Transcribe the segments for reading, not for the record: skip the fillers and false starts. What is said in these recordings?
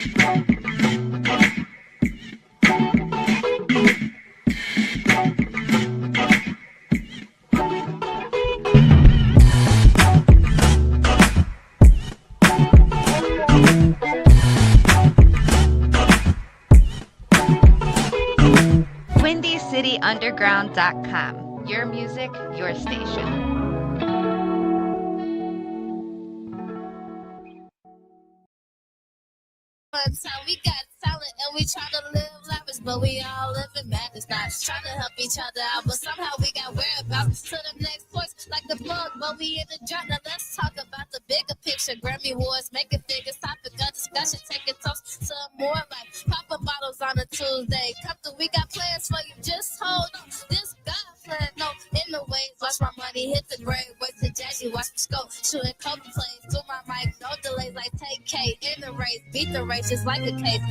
WindyCityUnderground.com. Your music, your station. One time we got talent and we try to live lavish, but we all live in madness. Not trying to help each other out, but somehow we got whereabouts to the next place like the plug, but we in the drought. Now let's talk about the bigger picture. Grammy Awards, making figures, topic of discussion, taking toast to more life. Popping bottles on a Tuesday. Come through, we got plans for you. Just hold on. This God plan, no, in the waves. Watch my money hit the grave. Wait till Jazzy, watch me scope. Shooting couple plays. Do my mic, no delays like take K in the race. Beat the race just like a case.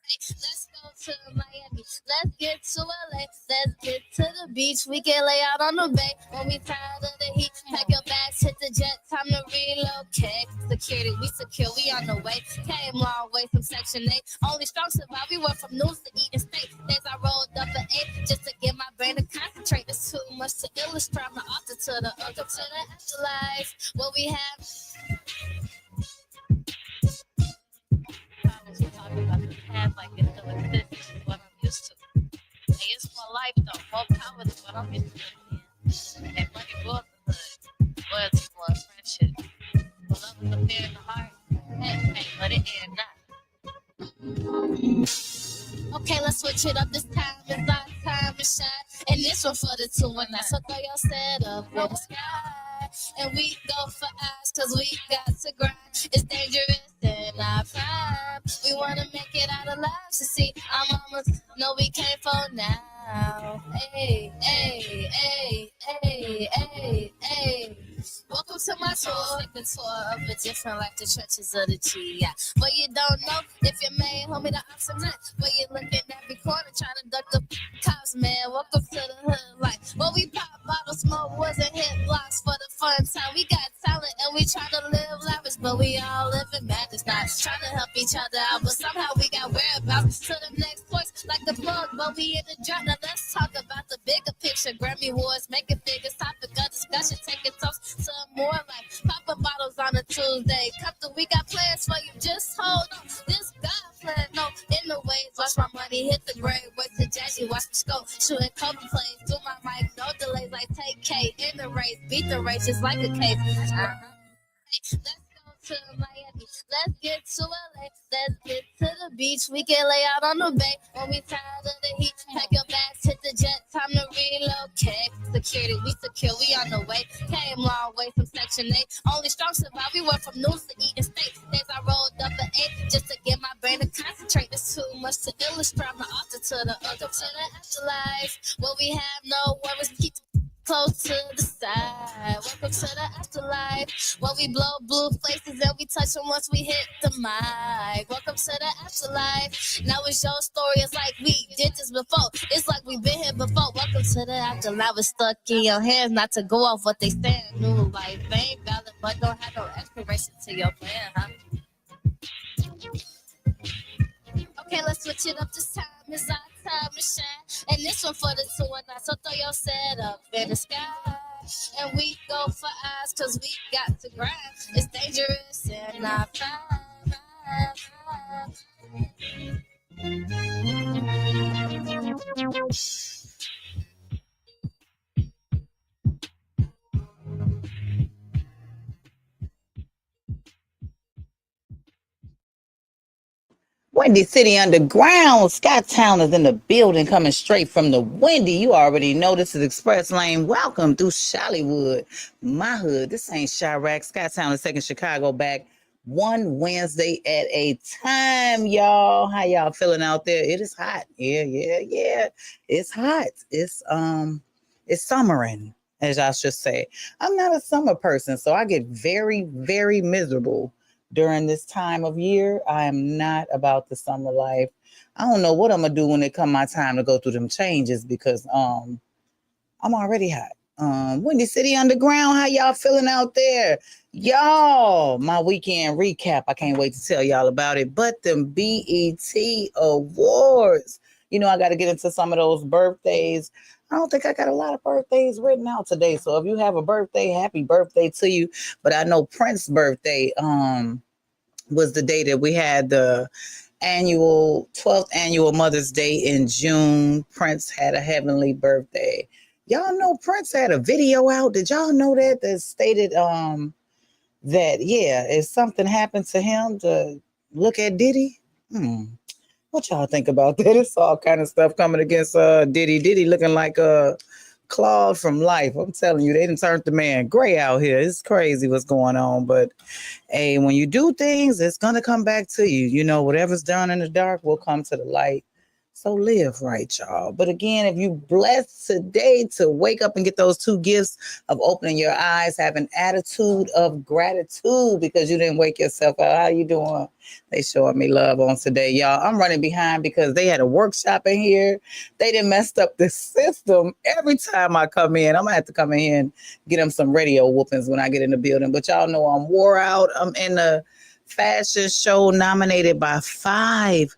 Let's go to Miami. Let's get to LA. Let's get to the beach. We can lay out on the bay. When we tired of the heat, pack your bags, hit the jet. Time to relocate. Security, we secure. We on the way. Came long way from Section 8. Only strong survive. We went from news to eating steak. Days I rolled up at 8 just to get my brain to concentrate. There's too much to illustrate. I'm the author to the afterlife. What we have. We talking about the past like it still exists is what I'm used to. Hey, it's more life though, more power than what I'm used to. And money rules the hood, loyalty, blood, friendship. The love is a fear in the heart. Hey, but it ain't not. Okay, let's switch it up. This time is our time to shine. And this one for the 2 and 9. So throw your set up in the sky. And we go for eyes, cause we got to grind. It's dangerous in our prime. We wanna make it out alive. So see, our mamas know we came for now. Hey, hey, hey, hey, hey, hey. Welcome to my tour, like the tour of a different life, the churches of the G. Yeah. But you don't know if you're made, homie, the ops or not. But you looking at every corner, trying to duck the cops, man. Welcome to the hood life. Well, we pop bottles, smoke wasn't hit blocks for the fun time. We got talent and we try to live lavish, but we all live in madness. Not trying to help each other out, but somehow we got whereabouts to the next place like the plug, but we in the drought. Now let's talk about the bigger picture. Grammy Awards, making figures, topic of discussion, taking toast to more life. Popping bottles on a Tuesday. Come through, we got plans for you. Just hold on. This God plan, no, in the waves. Watch my money hit the grave. Wait till Jazzy, watch me scope. Shooting couple plays. Do my mic, no delays like take K in the race. Beat the race just like a case. Let's go to Miami. Let's get to LA. Let's get to the beach. We can lay out on the bay. When we tired of the heat, pack your bags, hit the jet. Time to relocate. Security, we secure. We on the way. Came long way from Section 8. Only strong survive. We went from news to eating steak. Days I rolled up at 8 just to get my brain to concentrate. There's too much to illustrate. I'm the author to the afterlife. What we have, no worries. Keep close to the side. Welcome to the afterlife. Where we blow blue faces and we touch them once we hit the mic. Welcome to the afterlife. Now it's your story. It's like we did this before. It's like we've been here before. Welcome to the afterlife. It's stuck in your hands not to go off what they stand. New life ain't valid, but don't have no expiration to your plan, huh? Okay, let's switch it up. This time is our time to shine. And this one for the 2 and 9. So throw your set up in the sky. And we go for eyes, cause we got to grind. It's dangerous in our prime. Windy City Underground. SKYTOWN is in the building, coming straight from the Windy. You already know this is Express Lane. Welcome through Chi-Ollywood, my hood. This ain't Chirac. SKYTOWN is taking Chicago back one Wednesday at a time, y'all. How y'all feeling out there? It is hot. Yeah. It's hot. It's summering, as y'all should say. I'm not a summer person, so I get very, very miserable during this time of year. I am not about the summer life. I don't know what I'm gonna do when it come my time to go through them changes because I'm already hot. Windy City Underground, how y'all feeling out there? Y'all, my weekend recap. I can't wait to tell y'all about it. But the BET Awards. I got to get into some of those birthdays. I don't think I got a lot of birthdays written out today. So if you have a birthday, happy birthday to you. But I know Prince's birthday was the day that we had the 12th annual Mother's Day in June. Prince had a heavenly birthday. Y'all know Prince had a video out. Did y'all know that stated that if something happened to him, to look at Diddy? What y'all think about that? It's all kind of stuff coming against Diddy. Diddy looking like Claude from Life. I'm telling you, they done turned the man gray out here. It's crazy what's going on. But hey, when you do things, it's gonna come back to you. Whatever's done in the dark will come to the light. So live right, y'all. But again, if you blessed today to wake up and get those two gifts of opening your eyes, have an attitude of gratitude because you didn't wake yourself up. How you doing? They showing me love on today, y'all. I'm running behind because they had a workshop in here. They done messed up the system every time I come in. I'm gonna have to come in here and get them some radio whoopings when I get in the building. But y'all know I'm wore out. I'm in the fashion show nominated by 5.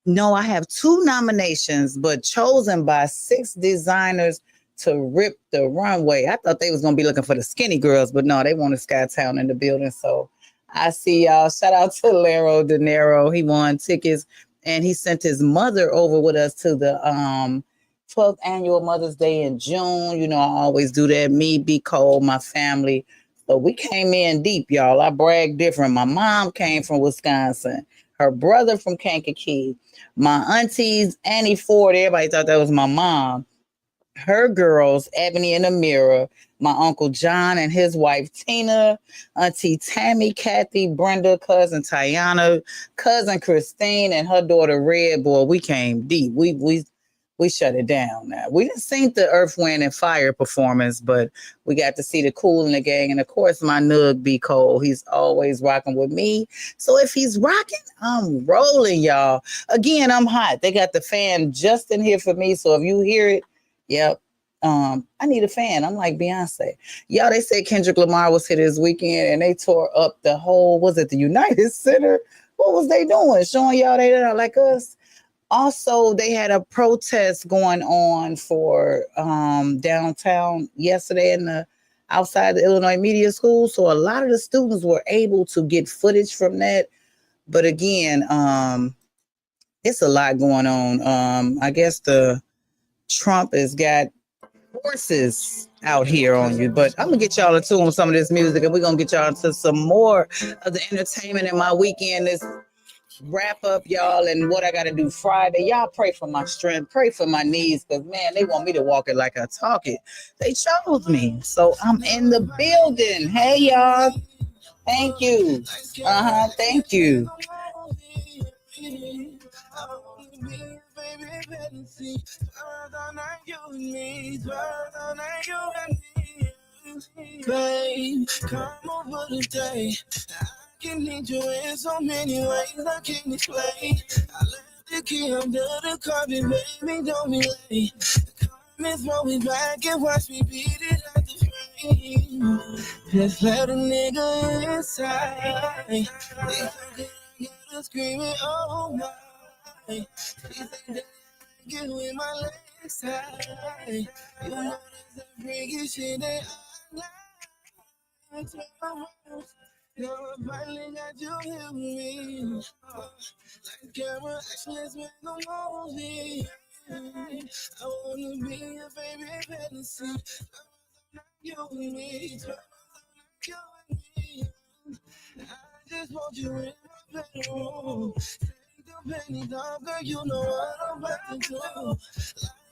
No, I have 2 nominations, but chosen by 6 designers to rip the runway. I thought they was gonna be looking for the skinny girls, but no, they wanted SKYTOWN in the building. So I see y'all. Shout out to Lero De Niro. He won tickets and he sent his mother over with us to the 12th annual Mother's Day in June. I always do that. Me, B. Cole, my family. So we came in deep, y'all. I brag different. My mom came from Wisconsin. Her brother from Kankakee. My aunties, Annie Ford, everybody thought that was my mom. Her girls, Ebony and Amira, my uncle John and his wife Tina, auntie Tammy, Kathy, Brenda, cousin Tiana, cousin Christine, and her daughter Red. Boy, we came deep. We shut it down now. We didn't see the Earth, Wind, and Fire performance, but we got to see the Kool and the Gang. And of course, my Nug B. Cole. He's always rocking with me. So if he's rocking, I'm rolling, y'all. Again, I'm hot. They got the fan just in here for me. So if you hear it, yep. I need a fan. I'm like Beyonce. Y'all, they said Kendrick Lamar was here this weekend and they tore up the whole, was it the United Center? What was they doing? Showing y'all they not like us? Also, they had a protest going on for downtown yesterday in the outside the Illinois Media School. So a lot of the students were able to get footage from that. But again, it's a lot going on. I guess the Trump has got forces out here on you. But I'm gonna get y'all into some of this music and we're gonna get y'all into some more of the entertainment in my weekend. This wrap up, y'all, and what I got to do Friday. Y'all pray for my strength, pray for my knees, because man, they want me to walk it like I talk it. They chose me, so I'm in the building. Hey, y'all, thank you. Thank you. Babe, come over today. Can need you in so many ways I can't explain. I left the key under the carpet, baby, don't be late. Come and throw it back and watch me beat it at the frame. Just let a nigga inside. They get her screaming, oh my. She said that I get with my legs tied. You know that's that freaky shit that I like. Now I finally got you here with me. Like camera actions with no movie. I wanna be your favorite fantasy. You and me, you and me. I just want you in my bedroom. Take the pennies off, girl, you know what I'm about to do.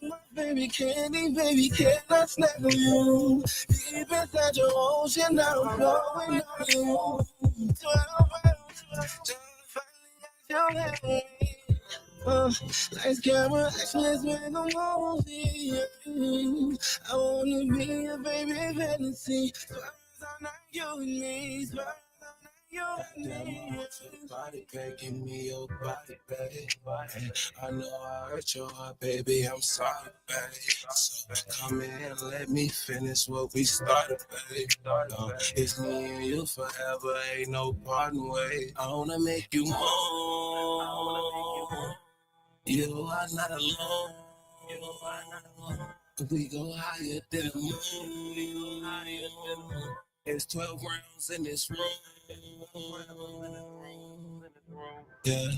My baby candy, baby, can I snap on you? Deep inside your ocean, now I'm flowing on you. 12 hours, just finally got your head. Lights, camera, actions with no movie. I wanna be a baby fantasy. Swear it's all night, you and me. Swear it's all night, you Body back, give me your body back. I know I hurt your heart, baby. I'm sorry, babe. So come in and let me finish what we started, babe. It's me and you forever, ain't no parting way. I wanna make you moan. You are not alone. We go higher than the moon. It's 12 rounds in this room. Yeah.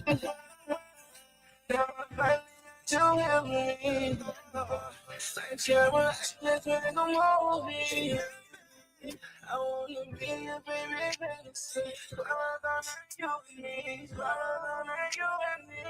I wanna be your baby fantasy. You and me, you and me.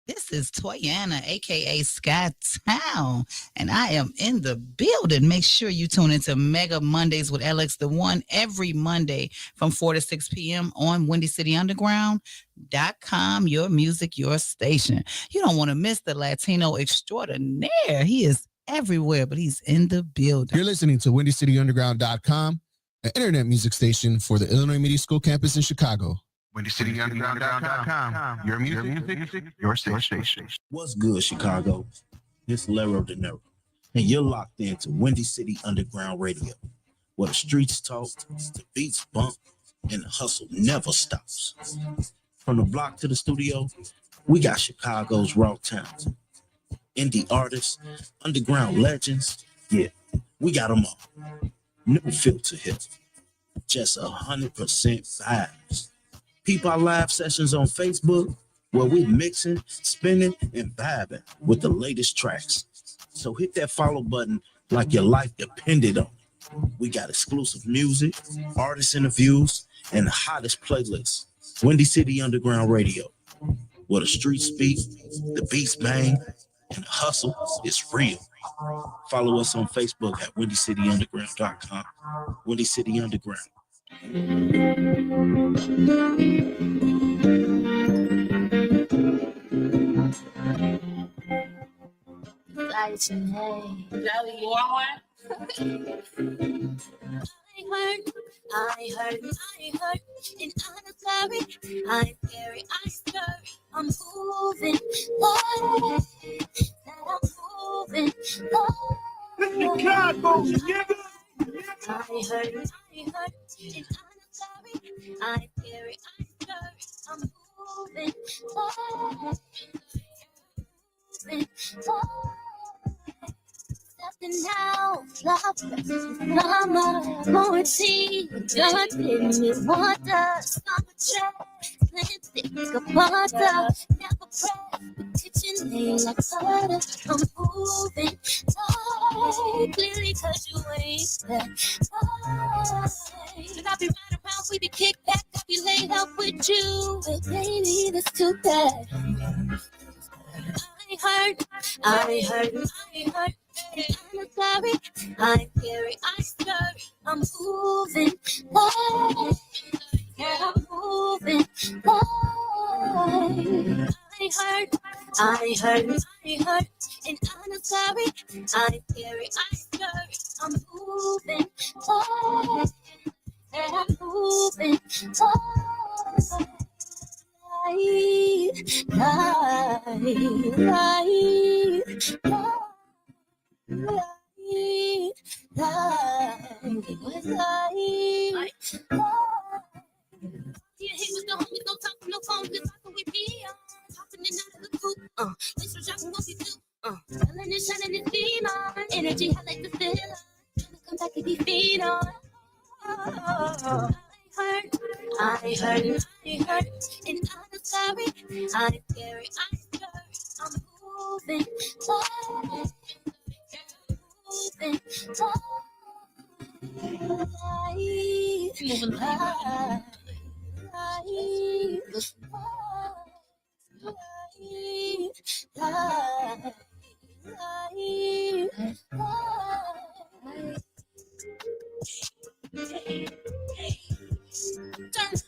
This is Toyana, aka SKYTOWN, and I am in the building. Make sure you tune into Mega Mondays with Alex the One every Monday from 4 to 6 p.m. on WindyCityUnderground.com. Your music, your station. You don't want to miss the Latino extraordinaire. He is everywhere, but he's in the building. You're listening to WindyCityUnderground.com, an internet music station for the Illinois Media School campus in Chicago. WindyCityUnderground.com. Your music, your station. What's good, Chicago? It's Lero De Niro, and you're locked into Windy City Underground Radio, where the streets talk, the beats bump, and the hustle never stops. From the block to the studio, we got Chicago's raw talent, indie artists, underground legends. Yeah, we got them all. No filter here, just 100% vibes. Peep our live sessions on Facebook, where we're mixing, spinning, and vibing with the latest tracks. So hit that follow button like your life depended on it. We got exclusive music, artist interviews, and the hottest playlists. Windy City Underground Radio, where the streets speak, the beats bang, and the hustle is real. Follow us on Facebook at WindyCityUnderground.com. Windy City Underground. I heard, and I'm sorry. I'm scary, I'm moving, Lord, that I'm moving, Lord. Chicago, nigga. I heard, and I'm sorry. I'm scary, I'm moving, Lord, moving, Lord. Nothing now, love, mama, poetry, God did me wonder, summer track, lipstick, a butter, never press, the kitchen lay like butter, I'm moving, oh, clearly cause you ain't there, oh, and I be right around, we be kicked back, I be laid up with you, but baby, that's too bad. I heard, I'm sorry, I'm scary, I'm moving, Lord, yeah, I'm moving, Lord. I heard, and I'm sorry, I'm scary, I'm moving, Lord, yeah, I'm moving, Lord. Yeah, he was the homie, no talk, no phone, cause I can we be on. Popping in out of the coop, this was y'all what we do, selling and shining and beam on. Energy, I like the feel on. Tryna come back and be feed on. I heard, and I'm sorry, I'm scary, I'm moving, Lord, moving, Lord. Turn.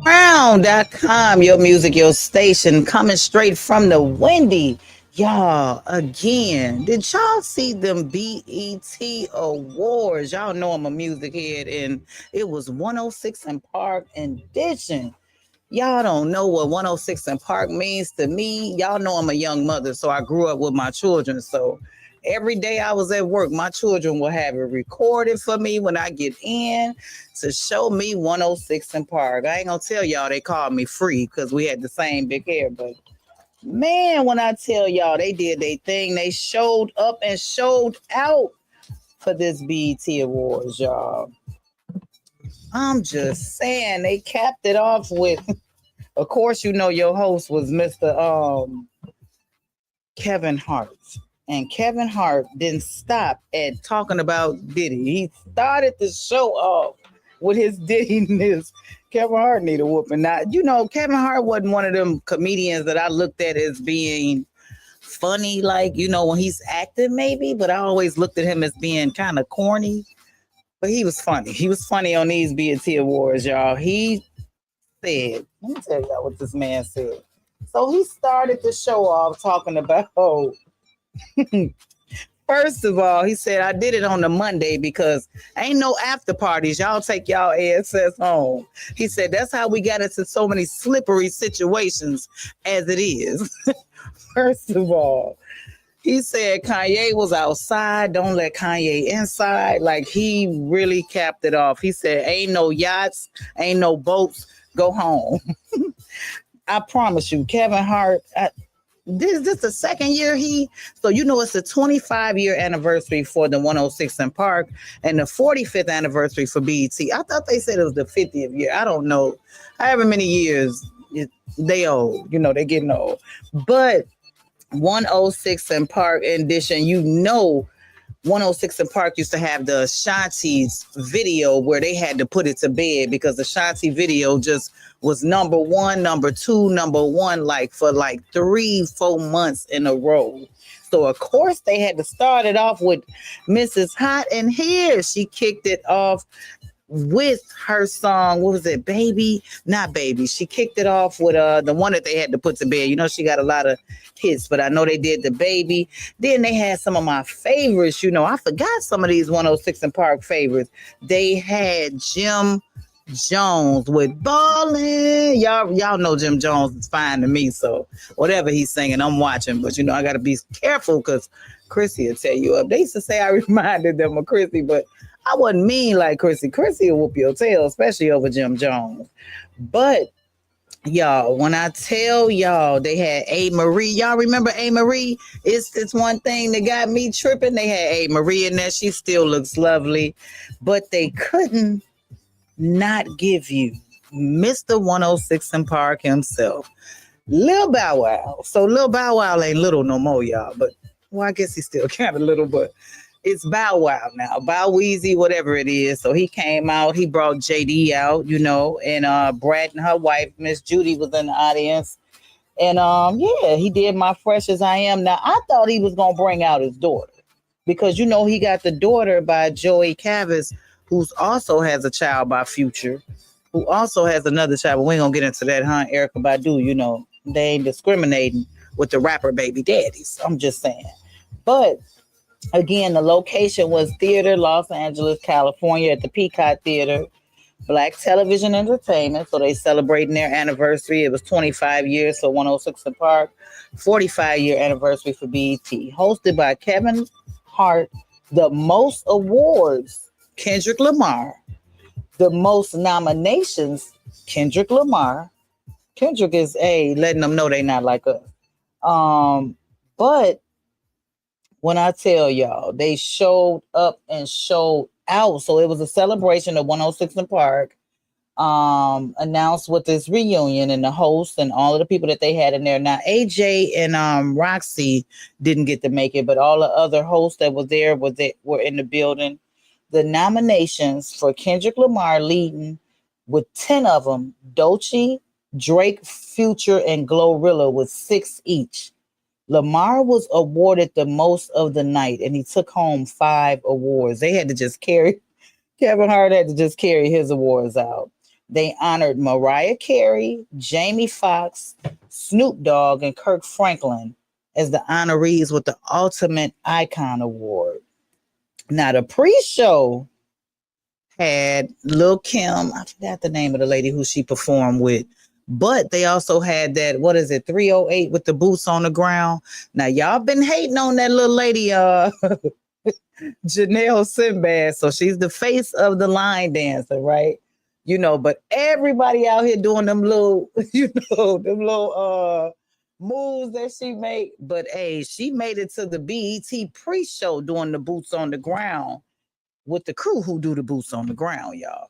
Ground.com, your music, your station, coming straight from the Wendy. Y'all, again, did y'all see them BET Awards? Y'all know I'm a music head, and it was 106 and Park edition. Y'all don't know what 106 and Park means to me. Y'all know I'm a young mother, so I grew up with my children. So every day I was at work, my children will have it recorded for me when I get in to show me 106 and Park. I ain't gonna tell y'all they called me free because we had the same big hair, but man, when I tell y'all they did their thing, they showed up and showed out for this BET Awards, y'all. I'm just saying they capped it off with, of course, you know your host was Mr. Kevin Hart. And Kevin Hart didn't stop at talking about Diddy. He started the show off with his Diddy-ness. Kevin Hart need a whooping. Now, you know, Kevin Hart wasn't one of them comedians that I looked at as being funny, like, you know, when he's acting maybe, but I always looked at him as being kind of corny. But he was funny. He was funny on these BET Awards, y'all. He said, let me tell y'all what this man said. So he started the show off talking about, first of all, he said, I did it on the Monday because ain't no after parties. Y'all take y'all asses home. He said, that's how we got into so many slippery situations as it is. First of all, he said Kanye was outside. Don't let Kanye inside. Like, he really capped it off. He said, ain't no yachts, ain't no boats. Go home. I promise you, Kevin Hart, this the second year so you know it's the 25-year anniversary for the 106 and Park and the 45th anniversary for BET. I thought they said it was the 50th year. I don't know. However many years they old, you know, they getting old. But 106 and Park edition, you know, 106 and Park used to have the Ashanti's video where they had to put it to bed because the Ashanti video just was number one, number two, number one, like for like 3-4 months in a row. So of course they had to start it off with Mrs. Hot, and here she kicked it off with her song. What was it? Baby, not Baby. She kicked it off with the one that they had to put to bed. You know, she got a lot of hits, but I know they did the Baby. Then they had some of my favorites. You know, I forgot some of these 106 and Park favorites. They had Jim Jones with Ballin'. Y'all know Jim Jones is fine to me, so whatever he's singing, I'm watching. But you know, I gotta be careful because Chrissy will tell you up. They used to say I reminded them of Chrissy, but I wasn't mean like Chrissy. Chrissy will whoop your tail, especially over Jim Jones. But y'all, when I tell y'all they had A. Marie, y'all remember A. Marie? It's one thing that got me tripping. They had A. Marie in there. She still looks lovely, but they couldn't not give you Mr. 106 and Park himself, Lil Bow Wow. So Lil Bow Wow ain't little no more, y'all. But well, I guess he's still kind of little, but it's Bow Wow now, Bow Weezy, whatever it is. So he came out, he brought JD out, you know, and Brad and her wife, Miss Judy, was in the audience. And yeah, he did My Fresh As I Am. Now, I thought he was gonna bring out his daughter because you know he got the daughter by Joey Cavis, who also has a child by Future, who also has another child. But we ain't gonna get into that, huh? Erykah Badu, you know, they ain't discriminating with the rapper baby daddies. I'm just saying. But again, the location was Theater, Los Angeles, California, at the Peacock Theater, Black Television Entertainment. So they celebrating their anniversary. It was 25 years for 106 and Park, 45-year anniversary for BET. Hosted by Kevin Hart, the most awards, Kendrick Lamar, the most nominations, Kendrick Lamar. Kendrick is letting them know they not like us. But when I tell y'all, they showed up and showed out. So it was a celebration of 106 and Park, announced with this reunion and the host and all of the people that they had in there. Now, AJ and Roxy didn't get to make it, but all the other hosts that were there were in the building. The nominations for Kendrick Lamar leading with 10 of them: Doechii, Drake, Future, and Glorilla with 6 each. Lamar was awarded the most of the night, and he took home 5 awards. They had to just carry Kevin Hart had to just carry his awards out. They honored Mariah Carey, Jamie Foxx, Snoop Dogg, and Kirk Franklin as the honorees with the Ultimate Icon Award. Now, the pre-show had Lil' Kim, I forgot the name of the lady who she performed with, but they also had that, 308 with the boots on the ground. Now, y'all been hating on that little lady, Janelle Sinbad. So she's the face of the line dancer, right? But everybody out here doing them little, them little moves that she make. But hey, she made it to the BET pre-show doing the boots on the ground with the crew who do the boots on the ground, y'all.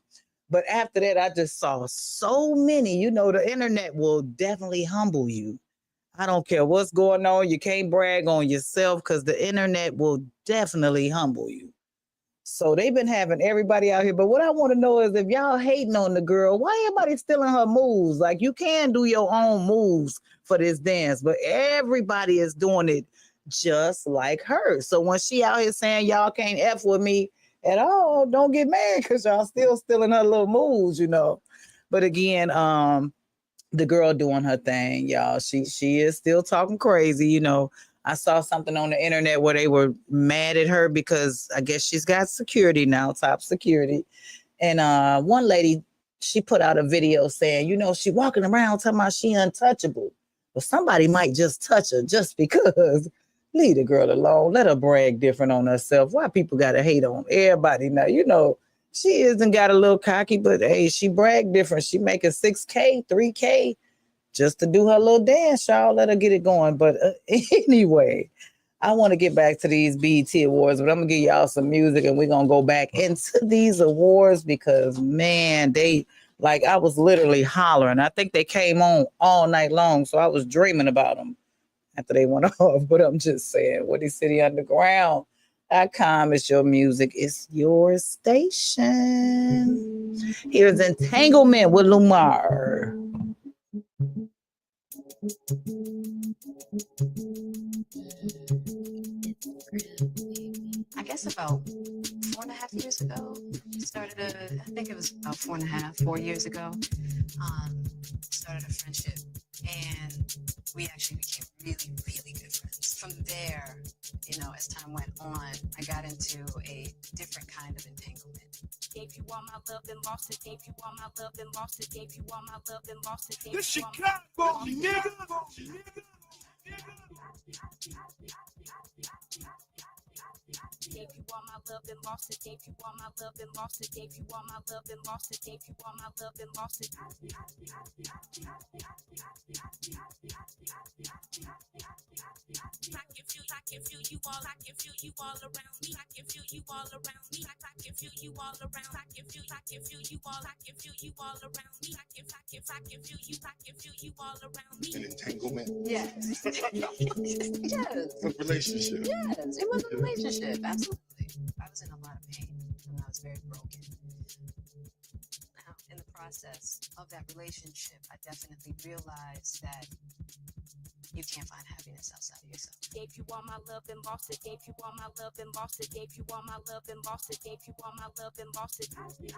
But after that, I just saw so many. The internet will definitely humble you. I don't care what's going on. You can't brag on yourself because the internet will definitely humble you. So they've been having everybody out here. But what I want to know is if y'all hating on the girl, why everybody stealing her moves? Like, you can do your own moves for this dance, but everybody is doing it just like her. So when she out here saying y'all can't F with me at all, don't get mad because y'all still stealing her little moves, But again, the girl doing her thing, y'all. She is still talking crazy, I saw something on the internet where they were mad at her because I guess she's got security now, top security. And one lady, she put out a video saying, she walking around talking about she untouchable. But somebody might just touch her just because. Leave the girl alone. Let her brag different on herself. Why people got to hate on everybody now? She isn't got a little cocky, but hey, she brag different. She making 6K, 3K. Just to do her little dance, y'all. Let her get it going. But anyway, I want to get back to these BET Awards, but I'm going to give y'all some music and we're going to go back into these awards because, man, I was literally hollering. I think they came on all night long, so I was dreaming about them after they went off. But I'm just saying, Windy City Underground.com is your music. It's your station. Here's Entanglement with Lamar. I guess about 4.5 years ago, I think it was about 4 years ago, started a friendship, and we actually became really, really good friends. From there, as time went on, I got into a different kind of entanglement. Gave you all my love and lost it. Gave you all my love and lost it. Gave you all my love and lost it. The Chicago nigga. Gave you all my love and lost it. Gave you all my love and lost it. Gave you all my love and lost it. Gave you all my love and lost it. I can feel you all. I can feel you all around me. I can feel you all around me. I can feel you all around. I can feel you all. I can feel you all around me. I can feel you all around me. An entanglement. Yes. Yes. A relationship. Yes, it was a relationship. Absolutely. I was in a lot of pain and I was very broken. Now, in the process of that relationship, I definitely realized that you can't find happiness outside of yourself. Gave you all my love and lost it. Gave you all my love and lost it. Gave you all my love and lost it. Gave you all my love and lost it. Gave you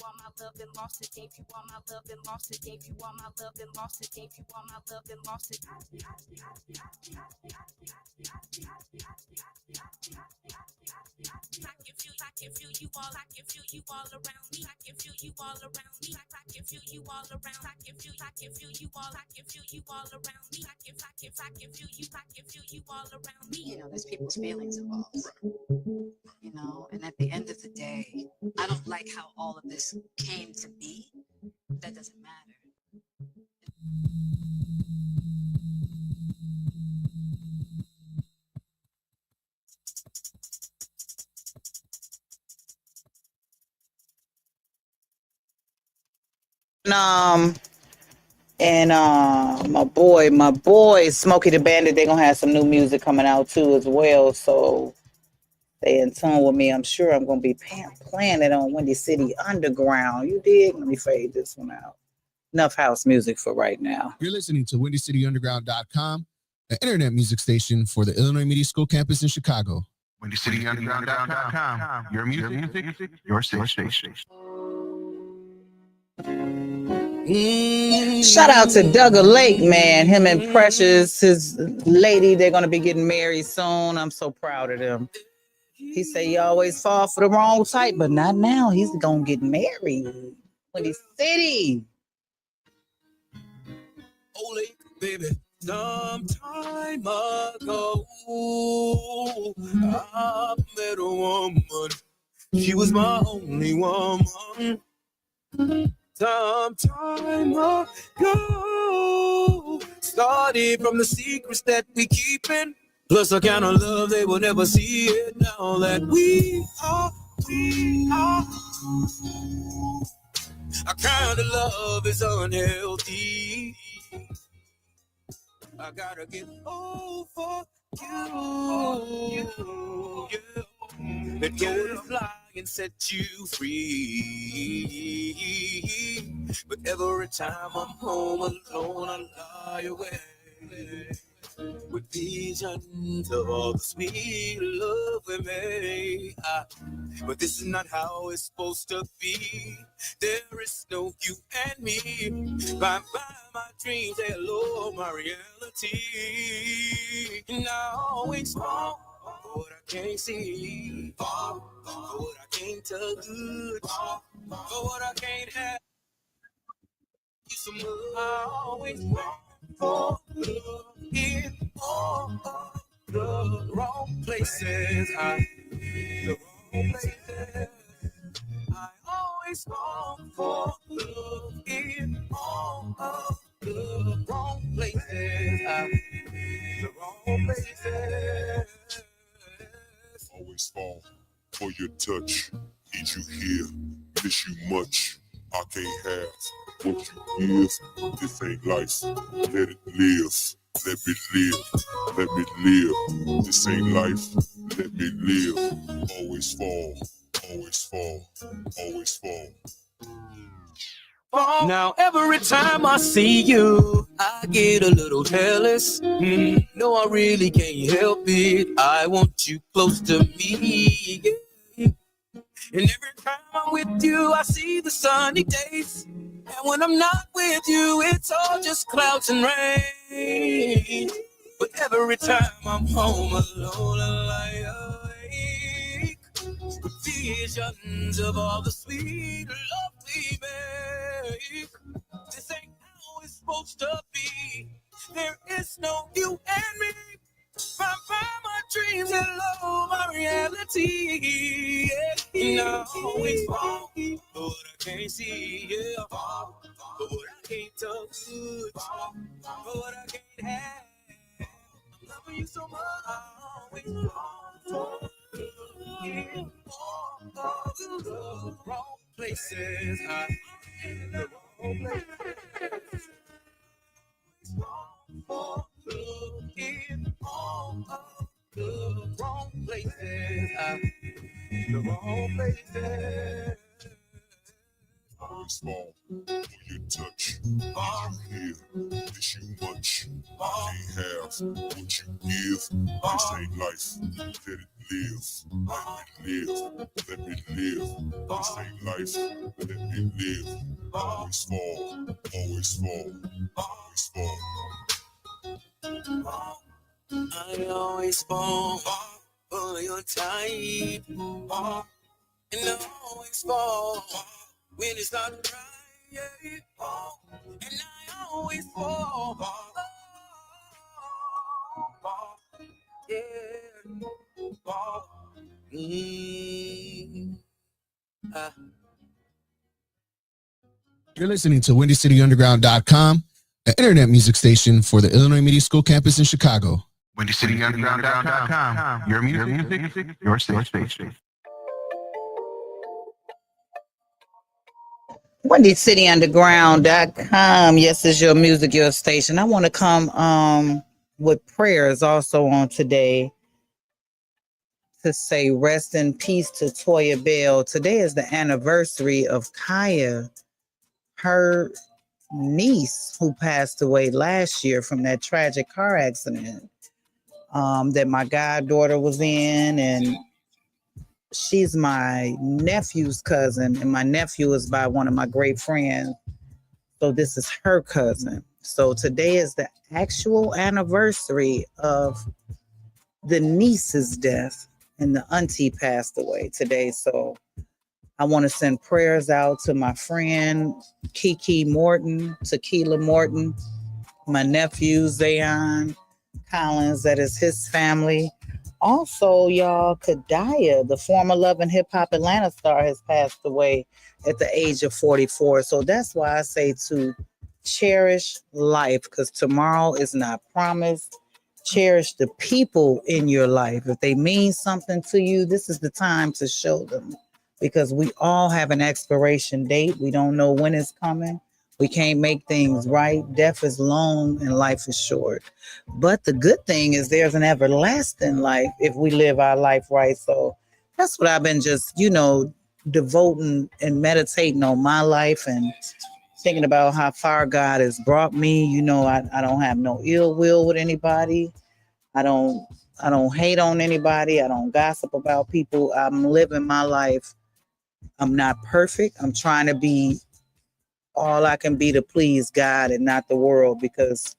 all my love and lost it. Gave you all my love and lost it. Gave you all my love and lost it. Gave you all my love and lost it. I can feel you all. I can feel you all around me. I can feel you all around me. I can feel you all around. I can feel you all. I can feel you all around me. I can feel you all around me. There's people's feelings involved. And at the end of the day, I don't like how all of this came to be. That doesn't matter. My boy Smokey the Bandit, they're gonna have some new music coming out too as well. So Stay in tune with me. I'm sure I'm going to be playing it on Windy City Underground. You dig? Let me fade this one out. Enough house music for right now. You're listening to WindyCityUnderground.com, an internet music station for the Illinois Media School campus in Chicago. WindyCityUnderground.com. Your music, your station. Shout out to Doug Lake, man. Him and Precious, his lady, they're going to be getting married soon. I'm so proud of them. He said he always fall for the wrong type, but not now. He's going to get married. Windy City. Oh, Lake, baby. Some time ago, I met a woman. She was my only woman. Some time ago, started from the secrets that we keepin'. Plus a kind of love they will never see it now that we are. Our kind of love is unhealthy. I gotta get over you. Yeah. Let go to fly and set you free. But every time I'm home alone, I lie awake with visions of all the sweet love we made. But this is not how it's supposed to be. There is no you and me. Bye bye my dreams, hello my reality. And I always fall for what I can't see, for what I can't touch, for what I can't have. You some I always fall for love in all of the wrong places. The wrong places. I always fall for love in all of the wrong places. The wrong places. Always fall for your touch. Need you here, miss you much. I can't have what you give. This ain't life. Let it live. Let me live. Let me live. This ain't life. Let me live. Always fall. Always fall. Always fall. Now every time I see you, I get a little jealous. No, I really can't help it. I want you close to me. Yeah. And every time I'm with you, I see the sunny days. And when I'm not with you, it's all just clouds and rain. But every time I'm home alone, I lie awake with visions of all the sweet love we make. This ain't how it's supposed to be. There is no you and me. Find my dreams and love, my reality. Yeah. And I always fall for what I can't see. Yeah. For what I can't touch. For what I can't have. I'm loving you so much. I always fall for you. All the wrong places. In the wrong places. For love in all of the wrong places. The wrong places. Always fall for your touch. Need you here, miss you much. I can't have what you give. This ain't life. Let it live. Let me live. Let me live. This ain't life. Let me live. Always fall. Always fall. Always fall. I always fall for your type. And I always fall when it's not right. And I always fall. You're listening to WindyCityUnderground.com, an internet music station for the Illinois Media School campus in Chicago. WindyCityUnderground.com. Your music, your station. WindyCityUnderground.com. Yes, it's your music, your station. I want to come with prayers also on today. to say rest in peace to Toya Bell. Today is the anniversary of Kaya, her niece who passed away last year from that tragic car accident that my goddaughter was in. And she's my nephew's cousin, and my nephew is by one of my great friends. So this is her cousin. So today is the actual anniversary of the niece's death, and the auntie passed away today. So I want to send prayers out to my friend Kiki Morton, Tequila Morton, my nephew Zayon Collins, that is his family. Also, y'all, Kadaya, the former Love and Hip Hop Atlanta star, has passed away at the age of 44. So that's why I say to cherish life, because tomorrow is not promised. Cherish the people in your life. If they mean something to you, this is the time to show them, because we all have an expiration date. We don't know when it's coming. We can't make things right. Death is long and life is short. But the good thing is there's an everlasting life if we live our life right. So that's what I've been just, devoting and meditating on my life, and thinking about how far God has brought me. I don't have no ill will with anybody. I don't I don't hate on anybody. I don't gossip about people. I'm living my life. I'm not perfect. I'm trying to be all I can be to please God and not the world, because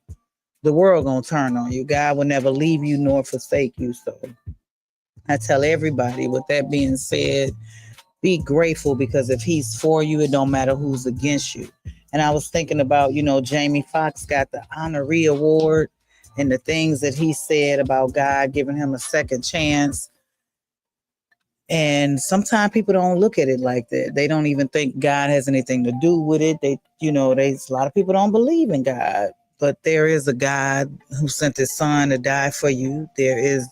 the world gonna turn on you. God will never leave you nor forsake you. So I tell everybody, with that being said, be grateful, because if he's for you, it don't matter who's against you. And I was thinking about, Jamie Foxx got the honoree award, and the things that he said about God giving him a second chance. And sometimes people don't look at it like that. They don't even think God has anything to do with it. A lot of people don't believe in God, but there is a God who sent his son to die for you. There is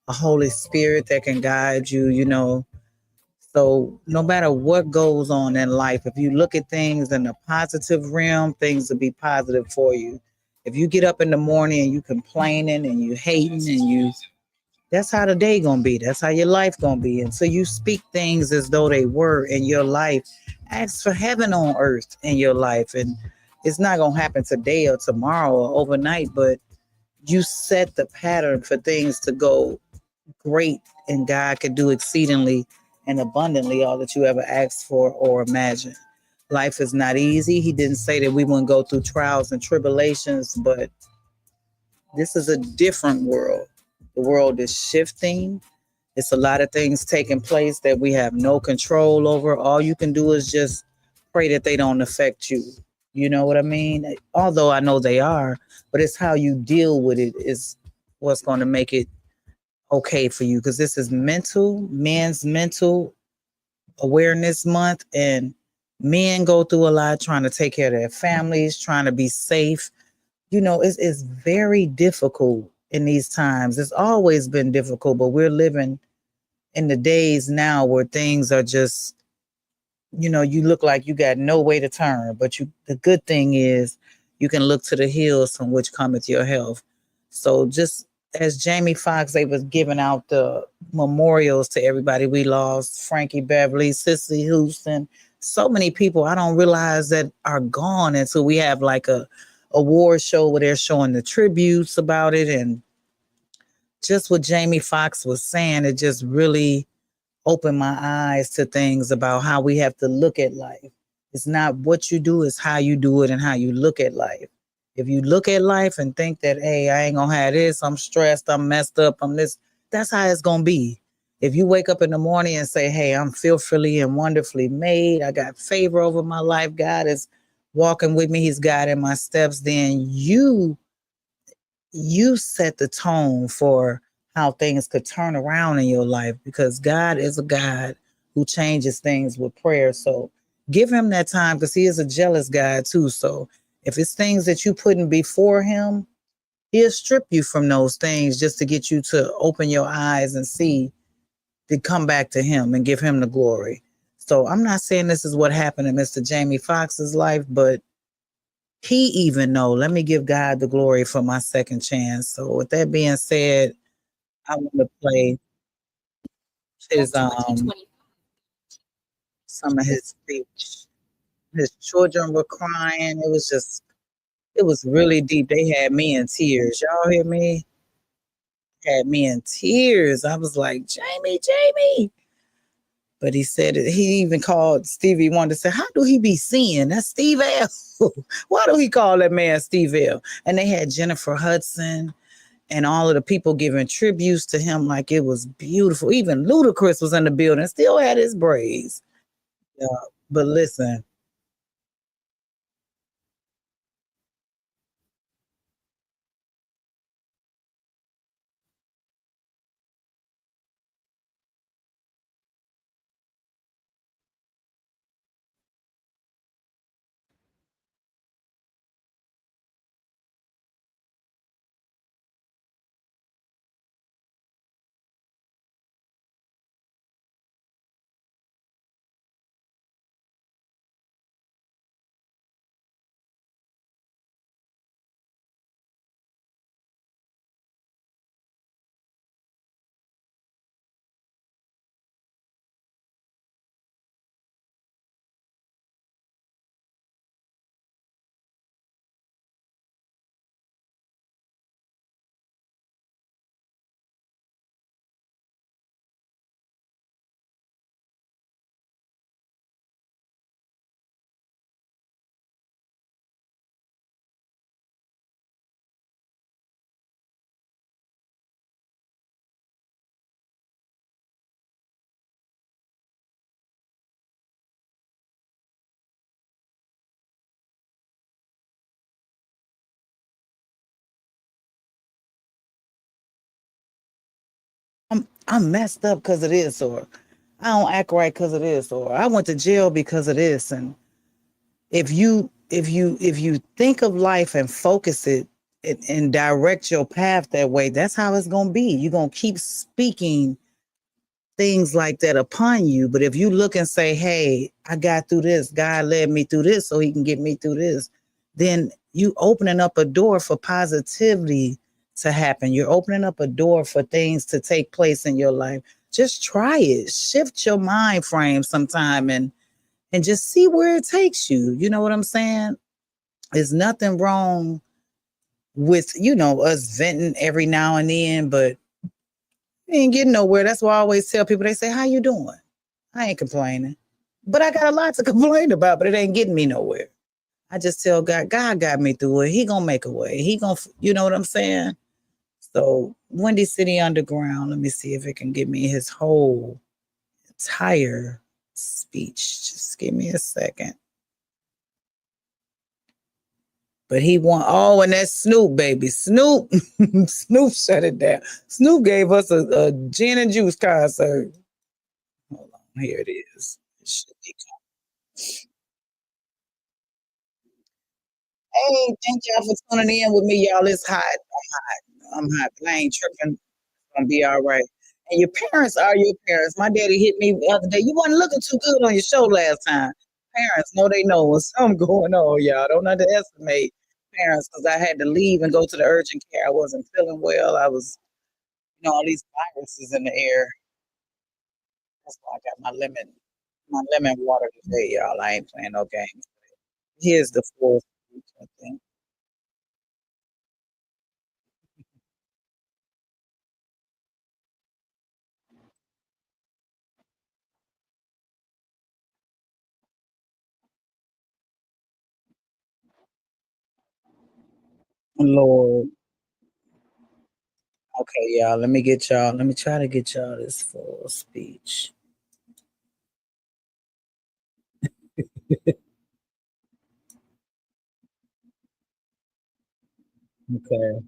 a Holy Spirit that can guide you. So no matter what goes on in life, if you look at things in the positive realm, things will be positive for you. If you get up in the morning and you complaining and you hating and that's how the day gonna be. That's how your life gonna be. And so you speak things as though they were in your life. Ask for heaven on earth in your life. And it's not gonna happen today or tomorrow or overnight, but you set the pattern for things to go great, and God can do exceedingly and abundantly all that you ever asked for or imagined. Life is not easy. He didn't say that we wouldn't go through trials and tribulations, but this is a different world. The world is shifting. It's a lot of things taking place that we have no control over. All you can do is just pray that they don't affect you. You know what I mean? Although I know they are, but it's how you deal with it is what's going to make it okay for you. Because this is men's mental awareness month, and men go through a lot trying to take care of their families, trying to be safe. It's very difficult in these times. It's always been difficult, but we're living in the days now where things are just, you look like you got no way to turn. But the good thing is you can look to the hills from which cometh your health. So just as Jamie Foxx, they was giving out the memorials to everybody we lost, Frankie Beverly, Cissy Houston, so many people I don't realize that are gone until we have like a award show where they're showing the tributes about it. And just what Jamie Foxx was saying, it just really opened my eyes to things about how we have to look at life. It's not what you do, it's how you do it and how you look at life. If you look at life and think that, hey, I ain't gonna have this, I'm stressed, I'm messed up, I'm this, that's how it's gonna be. If you wake up in the morning and say, hey, I'm fearfully and wonderfully made, I got favor over my life, God is walking with me, he's guiding my steps, then you set the tone for how things could turn around in your life, because God is a God who changes things with prayer. So give him that time, because he is a jealous God too. So if it's things that you putting before him, he'll strip you from those things just to get you to open your eyes and see, to come back to him and give him the glory. So I'm not saying this is what happened in Mr. Jamie Foxx's life, but he even know, let me give God the glory for my second chance. So with that being said, I want to play his some of his speech. His children were crying. It was really deep. They had me in tears. Y'all hear me? Had me in tears. I was like, Jamie, Jamie. But he said it, he even called Stevie Wonder to say, how do he be seeing? That's Steve L. Why do he call that man Steve L? And they had Jennifer Hudson and all of the people giving tributes to him like it was beautiful. Even Ludacris was in the building, still had his braids. Yeah. But listen, I'm messed up because of this, or I don't act right because of this, or I went to jail because of this. And if you think of life and focus it and direct your path that way, that's how it's gonna be. You're gonna keep speaking things like that upon you. But if you look and say, hey, I got through this, God led me through this so he can get me through this, then you opening up a door for positivity to happen. You're opening up a door for things to take place in your life. Just try it. Shift your mind frame sometime and just see where it takes you. You know what I'm saying? There's nothing wrong with, us venting every now and then, but we ain't getting nowhere. That's why I always tell people, they say, how you doing? I ain't complaining. But I got a lot to complain about, but it ain't getting me nowhere. I just tell God, God got me through it. He gonna make a way. He gonna, you know what I'm saying? So Windy City Underground, let me see if it can give me his whole entire speech. Just give me a second. But he want, oh, and that's Snoop, baby. Snoop, Snoop shut it down. Snoop gave us a gin and juice concert. Hold on, here it is. It should be. Hey, thank y'all for tuning in with me, y'all. It's hot. I'm hot. But I ain't tripping. It's gonna be all right. And your parents are your parents. My daddy hit me the other day. You wasn't looking too good on your show last time. Parents know they know what's something going on, y'all. Don't underestimate parents because I had to leave and go to the urgent care. I wasn't feeling well. I was, all these viruses in the air. That's why I got my lemon water today, y'all. I ain't playing no games. Here's the full speech, I think. Lord. Okay, y'all. Let me try to get y'all this full speech. Okay.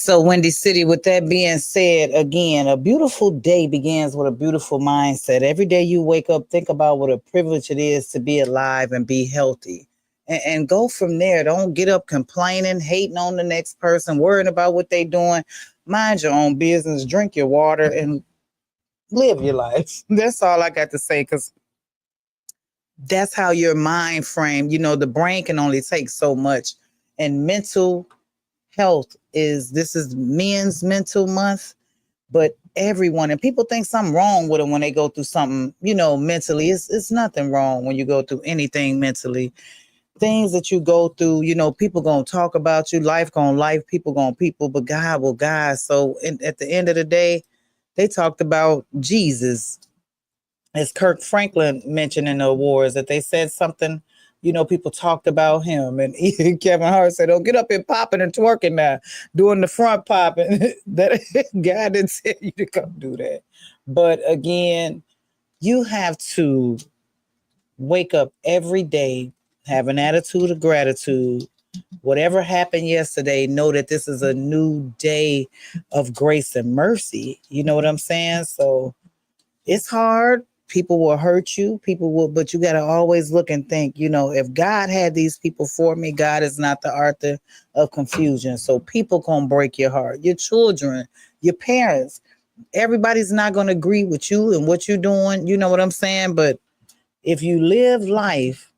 So, Windy City, with that being said, again, a beautiful day begins with a beautiful mindset. Every day you wake up, think about what a privilege it is to be alive and be healthy. And go from there. Don't get up complaining, hating on the next person, worrying about what they doing. Mind your own business, drink your water, and live your life. That's all I got to say, because that's how your mind frame, the brain can only take so much. And mental health this is men's mental month, but everyone, and people think something wrong with them when they go through something, mentally. It's nothing wrong when you go through anything mentally. Things that you go through, people gonna talk about you, life gonna life, people gonna people, but God will God. So at the end of the day, they talked about Jesus, as Kirk Franklin mentioned in the awards, that they said something, people talked about him. And even Kevin Hart said, "Oh, get up and popping and twerking now, doing the front popping." That God didn't tell you to come do that. But again, you have to wake up every day, have an attitude of gratitude. Whatever happened yesterday, know that this is a new day of grace and mercy. You know what I'm saying? So it's hard. People will hurt you. But you got to always look and think, if God had these people for me, God is not the author of confusion. So people gonna break your heart, your children, your parents. Everybody's not gonna agree with you and what you're doing. You know what I'm saying? But if you live life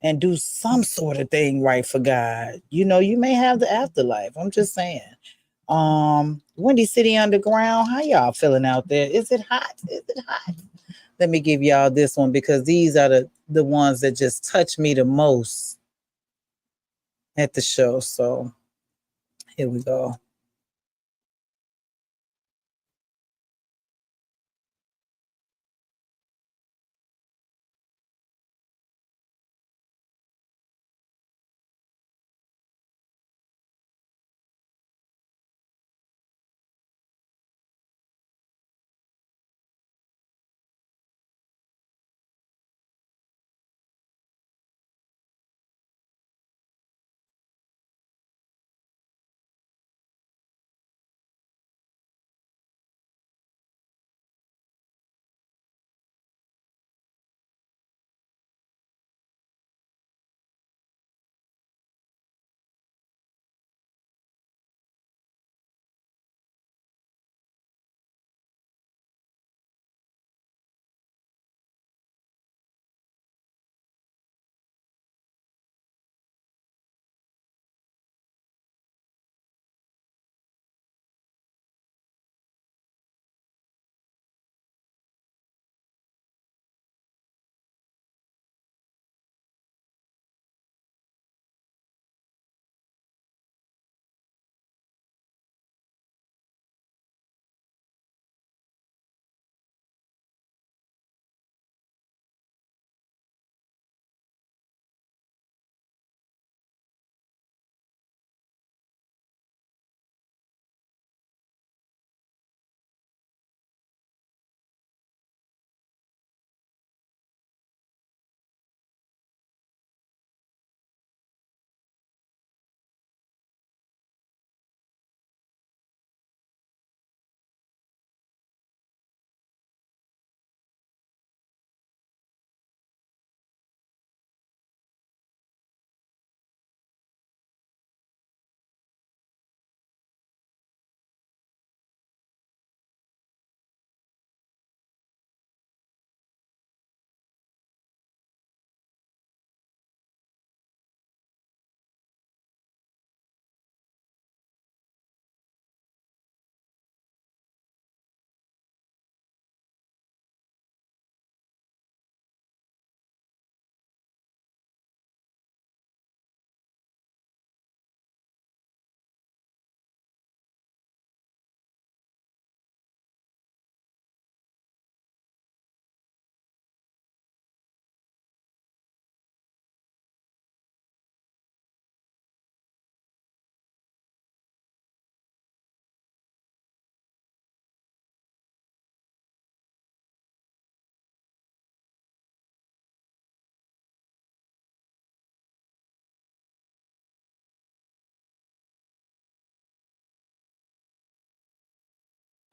and do some sort of thing right for God, you may have the afterlife. I'm just saying. Windy City Underground, how y'all feeling out there? Is it hot? Is it hot? Let me give y'all this one, because these are the ones that just touch me the most at the show. So here we go.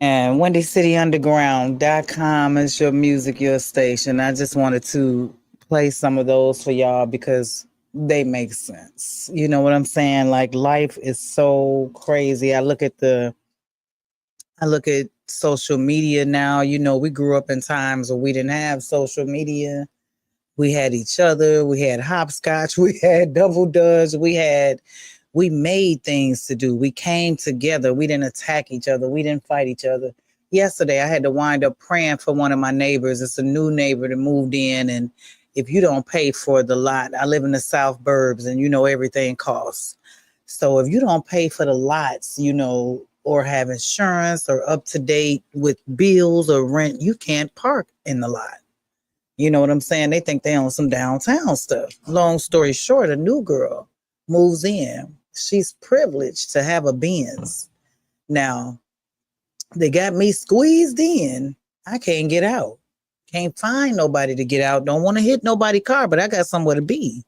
And WindyCityUnderground.com is your music, your station. I just wanted to play some of those for y'all because they make sense. You know what I'm saying? Like life is so crazy. I look at social media now. You know, we grew up in times where we didn't have social media. We had each other. We had hopscotch. We had double dutch. We made things to do. We came together. We didn't attack each other. We didn't fight each other. Yesterday, I had to wind up praying for one of my neighbors. It's a new neighbor that moved in. And if you don't pay for the lot, I live in the South Burbs and you know everything costs. So if you don't pay for the lots, you know, or have insurance or up to date with bills or rent, you can't park in the lot. You know what I'm saying? They think they own some downtown stuff. Long story short, a new girl moves in. She's privileged to have a Benz. Now, they got me squeezed in. I can't get out. Can't find nobody to get out. Don't want to hit nobody's car, but I got somewhere to be.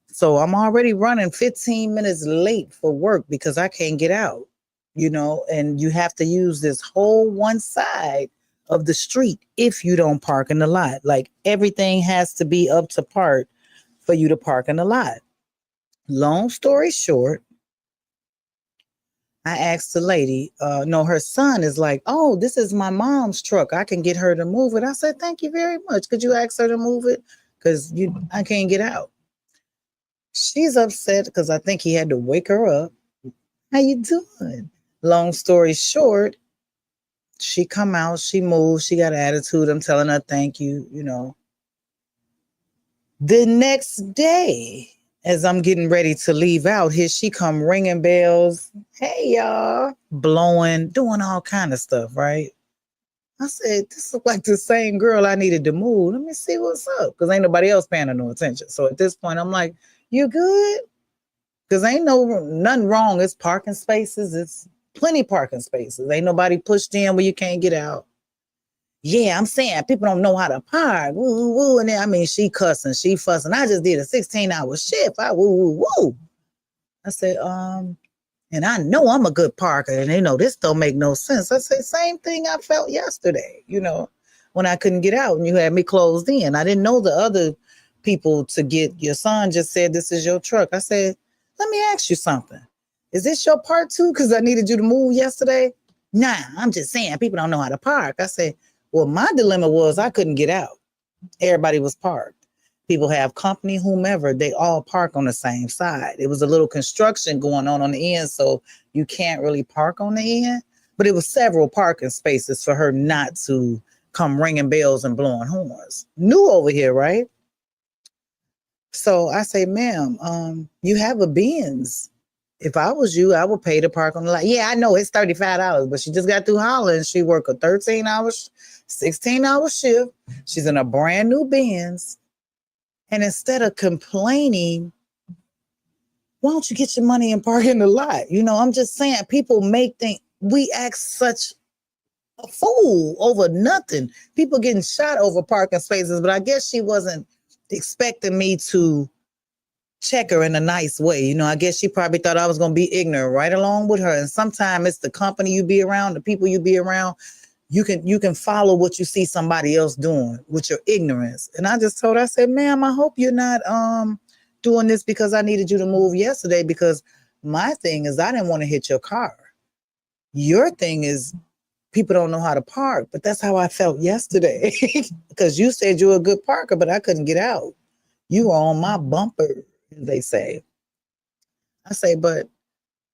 So I'm already running 15 minutes late for work because I can't get out, you know, and you have to use this whole one side of the street if you don't park in the lot. Like everything has to be up to par for you to park in the lot. Long story short, I asked the lady, no, her son is like, oh, this is my mom's truck. I can get her to move it. I said, thank you very much. Could you ask her to move it? Because I can't get out. She's upset because I think he had to wake her up. How you doing? Long story short, she come out, she moves, she got an attitude. I'm telling her thank you, you know. The next day, as I'm getting ready to leave out, here she come ringing bells. Hey, y'all. Blowing, doing all kind of stuff, right? I said, this look like the same girl I needed to move. Let me see what's up. Because ain't nobody else paying her no attention. So at this point, I'm like, you good? Because ain't nothing wrong. It's parking spaces. It's plenty parking spaces. Ain't nobody pushed in where you can't get out. Yeah, I'm saying people don't know how to park. Woo, woo, woo. And then, I mean, she cussing, she fussing. I just did a 16-hour shift. I woo, woo, woo. I said, and I know I'm a good parker. And, you know, this don't make no sense. I said, same thing I felt yesterday, you know, when I couldn't get out and you had me closed in. I didn't know the other people to get. Your son just said, this is your truck. I said, let me ask you something. Is this your part too? Because I needed you to move yesterday. Nah, I'm just saying people don't know how to park. I said, well, my dilemma was I couldn't get out. Everybody was parked. People have company, whomever, they all park on the same side. It was a little construction going on the end, so you can't really park on the end. But it was several parking spaces for her not to come ringing bells and blowing horns. New over here, right? So I say, ma'am, you have a Benz. If I was you, I would pay to park on the lot. Yeah, I know it's $35, but she just got through hollering. She worked a 13-hour, 16-hour shift. She's in a brand new Benz. And instead of complaining, why don't you get your money and park in the lot? You know, I'm just saying, people make things, we act such a fool over nothing. People getting shot over parking spaces, but I guess she wasn't expecting me to check her in a nice way. You know, I guess she probably thought I was going to be ignorant right along with her. And sometimes it's the company you be around, the people you be around. You can follow what you see somebody else doing with your ignorance. And I just told her, I said, ma'am, I hope you're not doing this because I needed you to move yesterday, because my thing is I didn't want to hit your car. Your thing is people don't know how to park, but that's how I felt yesterday because you said you were a good parker, but I couldn't get out. You were on my bumper, they say. I say, but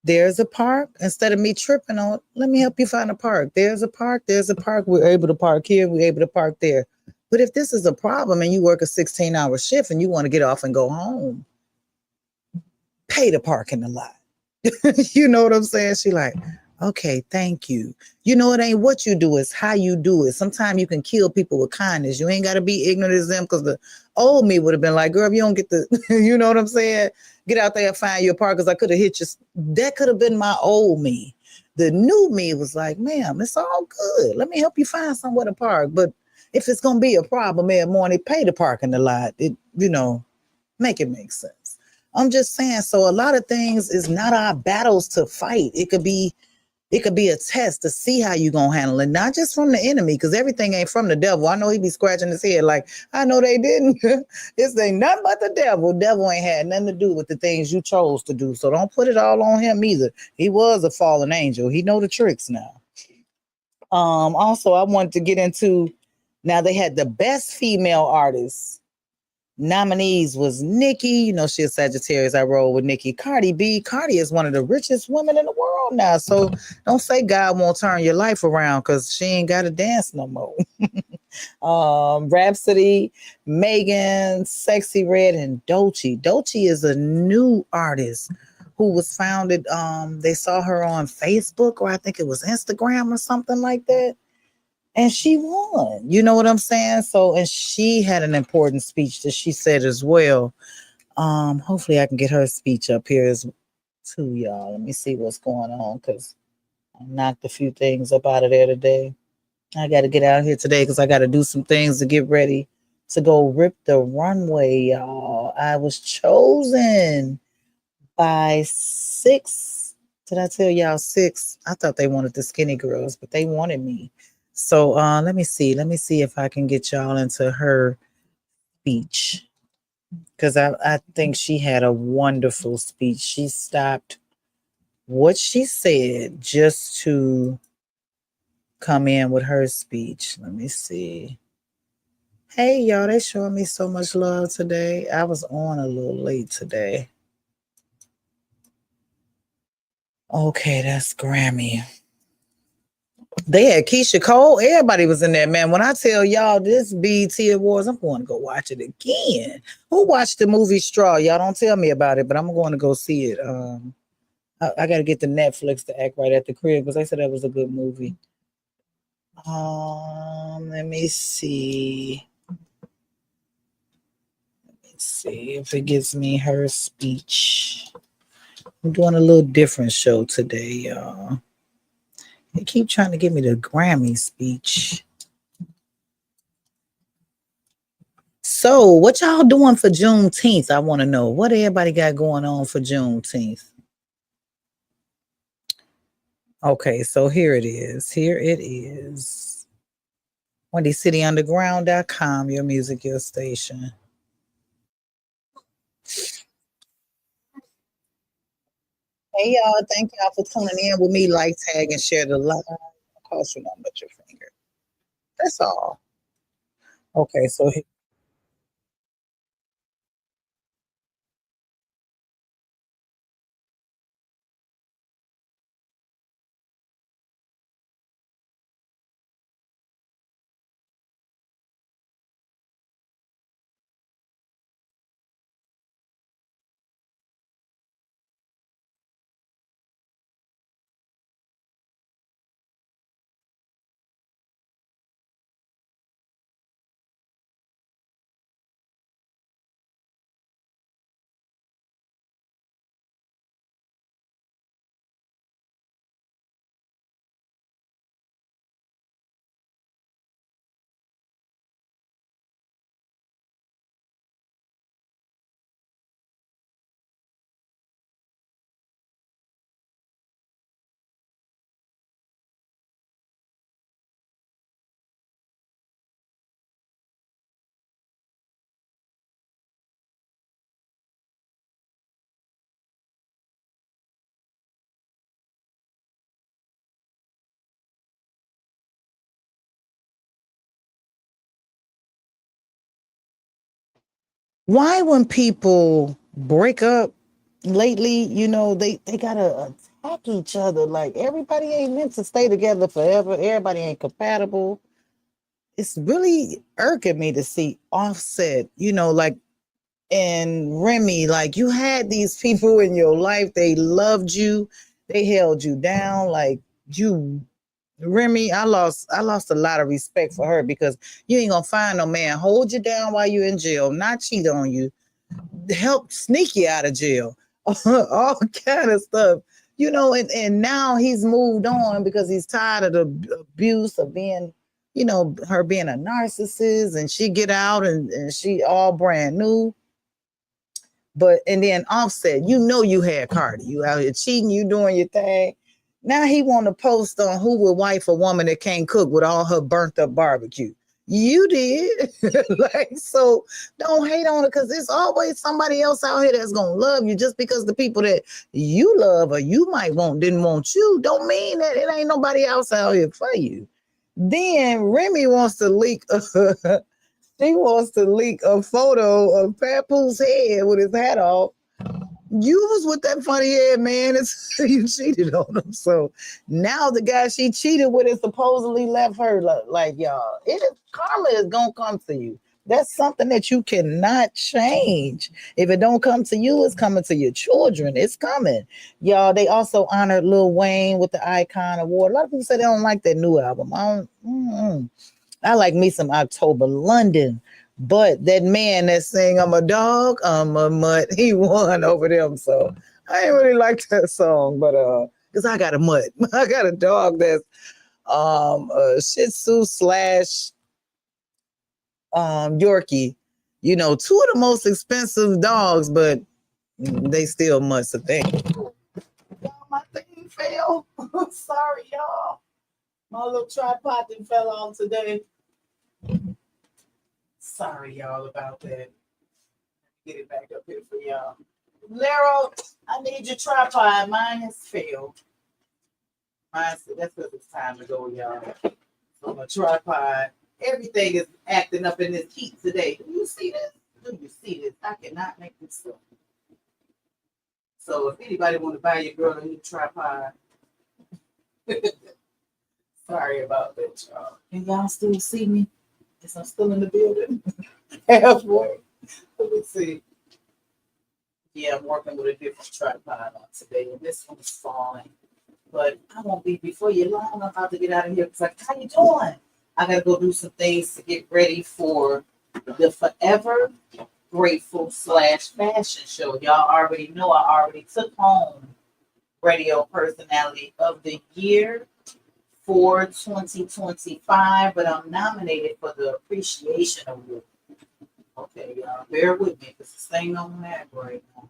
there's a park. Instead of me tripping on, let me help you find a park. There's a park. There's a park. We're able to park here. We're able to park there. But if this is a problem and you work a 16-hour shift and you want to get off and go home, pay to park in the lot. You know what I'm saying? She like, okay, thank you. You know, it ain't what you do, it's how you do it. Sometimes you can kill people with kindness. You ain't got to be ignorant as them, because the old me would have been like, girl, if you don't get the, you know what I'm saying? Get out there and find your park, because I could have hit you. That could have been my old me. The new me was like, ma'am, it's all good. Let me help you find somewhere to park. But if it's going to be a problem every morning, pay to park in the lot. It, you know, make it make sense. I'm just saying, so a lot of things is not our battles to fight. It could be It could be a test to see how you gonna handle it, not just from the enemy, because everything ain't from the devil. I know he be scratching his head like, I know they didn't. This ain't nothing but the devil. Devil ain't had nothing to do with the things you chose to do. So don't put it all on him either. He was a fallen angel. He know the tricks now. Also, I wanted to get into, now they had the best female artist. Nominees was Nikki. You know, she's Sagittarius. I roll with Nikki. Cardi B. Cardi is one of the richest women in the world now. So don't say God won't turn your life around because she ain't got to dance no more. Rhapsody, Megan, Sexy Red, and Doechii. Doechii is a new artist who was founded. They saw her on Facebook, or I think it was Instagram or something like that. And she won. You know what I'm saying? So, and she had an important speech that she said as well. Hopefully I can get her speech up here as too, y'all. Let me see what's going on, because I knocked a few things up out of there today. I got to get out of here today because I got to do some things to get ready to go rip the runway, y'all. I was chosen by 6. Did I tell y'all 6? I thought they wanted the skinny girls, but they wanted me. So let me see if I can get y'all into her speech, because I think she had a wonderful speech. She stopped what she said just to come in with her speech. Let me see. Hey, y'all, they showing me so much love today. I was on a little late today. Okay, that's Grammy. They had Keisha Cole. Everybody was in there, man. When I tell y'all this BET Awards, I'm going to go watch it again. Who watched the movie Straw? Y'all don't tell me about it, but I'm going to go see it. I got to get the Netflix to act right at the crib because they said that was a good movie. Let me see. Let's see if it gives me her speech. I'm doing a little different show today, y'all. They keep trying to give me the Grammy speech. So, what y'all doing for Juneteenth? I want to know what everybody got going on for Juneteenth. Okay, so here it is. Here it is. WindyCityUnderground.com, your music, your station. Hey, y'all. Thank y'all for tuning in with me. Like, tag, and share the live. Cost you nothing but your finger. That's all. Okay, so why when people break up lately, they gotta attack each other. Like everybody ain't meant to stay together forever. Everybody ain't compatible. It's really irking me to see Offset, like, and Remy, like you had these people in your life, they loved you, they held you down, like you Remy, I lost a lot of respect for her because you ain't gonna find no man hold you down while you're in jail, not cheat on you, help sneak you out of jail, all kind of stuff, and now he's moved on because he's tired of the abuse of being, her being a narcissist, and she get out and she all brand new. But and then Offset, you had Cardi, you out here cheating, you doing your thing. Now he want to post on who would wife a woman that can't cook with all her burnt up barbecue. You did. Like, so don't hate on it because there's always somebody else out here that's gonna love you. Just because the people that you love or you might want didn't want you, don't mean that it ain't nobody else out here for you. Then Remy wants to leak she wants to leak a photo of Papoose head with his hat off. You was with that funny head man. It's, you cheated on him. So now the guy she cheated with is supposedly left her like y'all. It is karma is gonna come to you. That's something that you cannot change. If it don't come to you, it's coming to your children. It's coming. Y'all, they also honored Lil Wayne with the Icon Award. A lot of people say they don't like that new album. I don't. I like me some October London. But that man that sang I'm a dog, I'm a mutt, he won over them. So I ain't really like that song, but because I got a mutt. I got a dog that's a Shih Tzu slash Yorkie. You know, two of the most expensive dogs, but they still mutts a thing. Y'all, my thing fell. Sorry, y'all. My little tripod thing fell off today. Sorry, y'all, about that. Get it back up here for y'all. Lero, I need your tripod. Mine has failed. That's because it's time to go, y'all. So my tripod, everything is acting up in this heat today. Do you see this? Do you see this? I cannot make this up. So if anybody want to buy your girl a new tripod, sorry about that, y'all. Can y'all still see me? Guess I'm still in the building. Halfway. Let me see. Yeah, I'm working with a different tripod on today, and this one's falling. But I won't be before you long. I'm about to get out of here. It's like, how you doing? I gotta go do some things to get ready for the Forever Grateful / fashion show. Y'all already know I already took home Radio Personality of the Year for 2025, but I'm nominated for the Appreciation Award. Okay, y'all, bear with me because this ain't on that right now.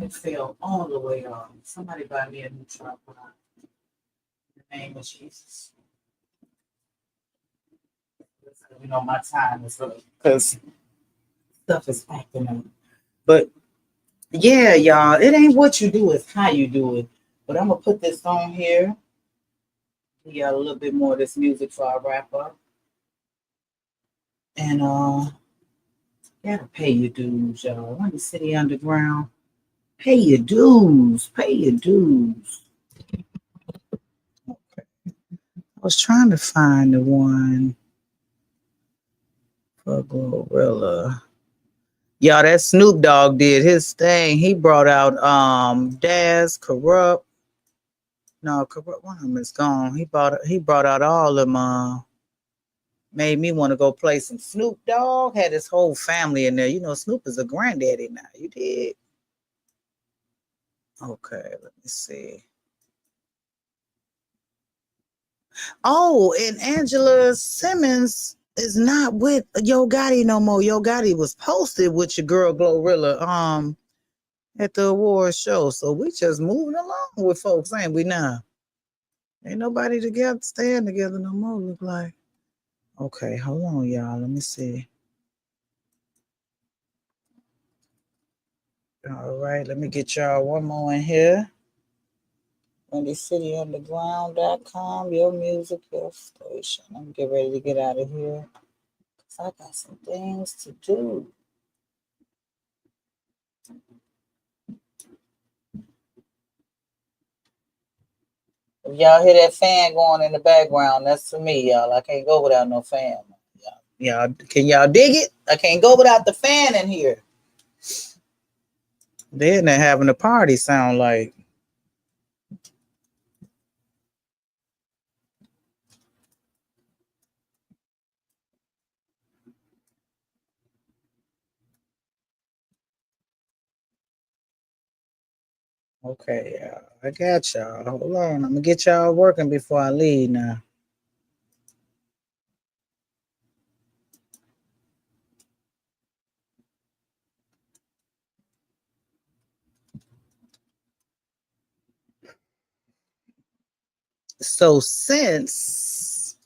It fell all the way off. Somebody buy me a new tripod. In the name of Jesus. You know, my time is up because stuff is acting up. But yeah, y'all, it ain't what you do, it's how you do it. But I'm going to put this on here. We got a little bit more of this music for our wrap up. And gotta pay your dues, y'all. Windy City Underground. Pay your dues. Pay your dues. Okay. I was trying to find the one for Glorilla. Y'all, that Snoop Dogg did his thing. He brought out Daz, Corrupt. No, Corrupt, one of them is gone. He brought out all of them. Made me want to go play some Snoop Dogg. Had his whole family in there. You know, Snoop is a granddaddy now. You did. Okay, let me see. Oh, and Angela Simmons is not with Yo Gotti no more. Yo Gotti was posted with your girl Glorilla at the award show. So we just moving along with folks, ain't we now? Ain't nobody together, staying together no more, look like. Okay, hold on, y'all. Let me see. All right, let me get y'all one more in here. WindyCityUnderground.com, your music, your station. I'm getting ready to get out of here. Cause I got some things to do. If y'all hear that fan going in the background, that's for me, y'all. I can't go without no fan. Y'all, can y'all dig it? I can't go without the fan in here. They're in there having a party, sound like. Okay, y'all. I got y'all. Hold on. I'm gonna get y'all working before I leave now. So since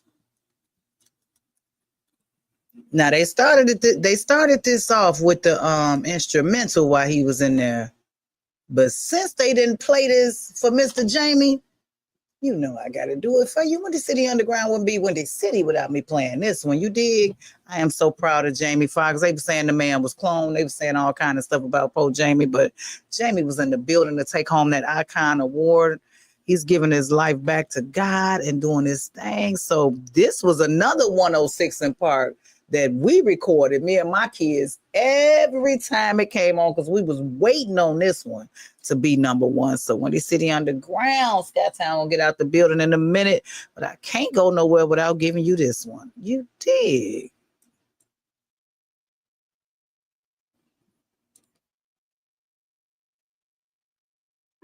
now they started this off with the instrumental while he was in there. But since they didn't play this for Mr. Jamie, you know I gotta do it for you. Windy City Underground wouldn't be Windy City without me playing this one. You dig? I am so proud of Jamie Foxx. They were saying the man was cloned. They were saying all kind of stuff about poor Jamie, but Jamie was in the building to take home that Icon Award. He's giving his life back to God and doing his thing. So this was another 106 in Park that we recorded, me and my kids, every time it came on because we was waiting on this one to be number one. So Windy City Underground, SKYTOWN will get out the building in a minute, but I can't go nowhere without giving you this one. You dig?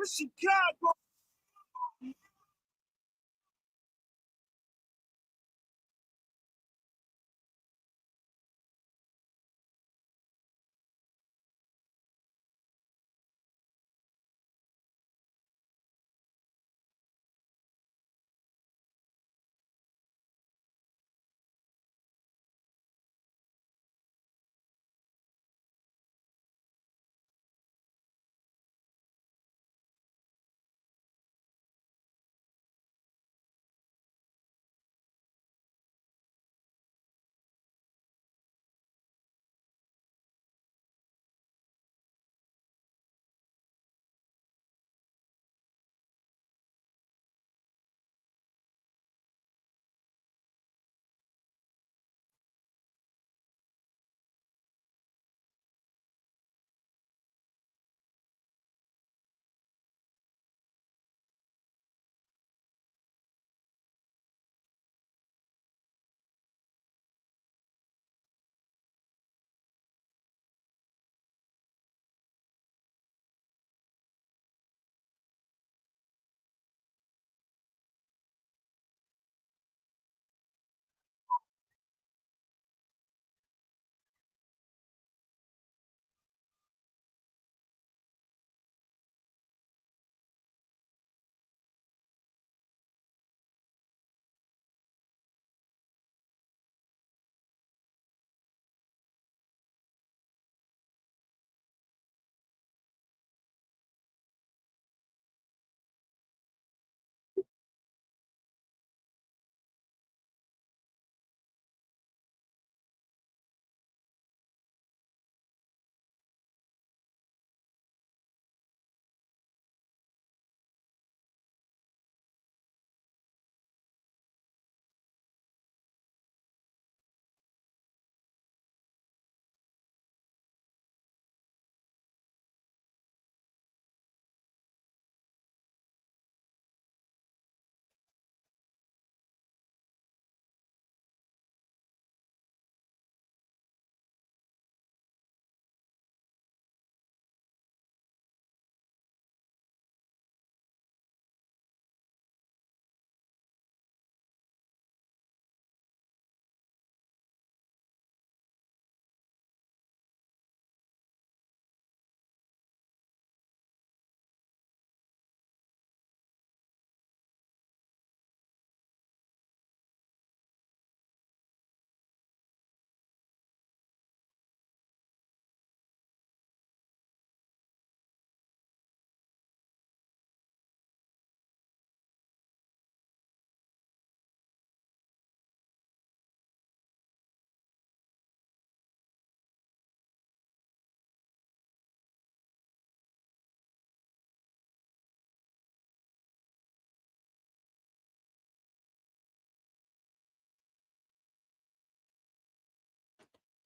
Chicago.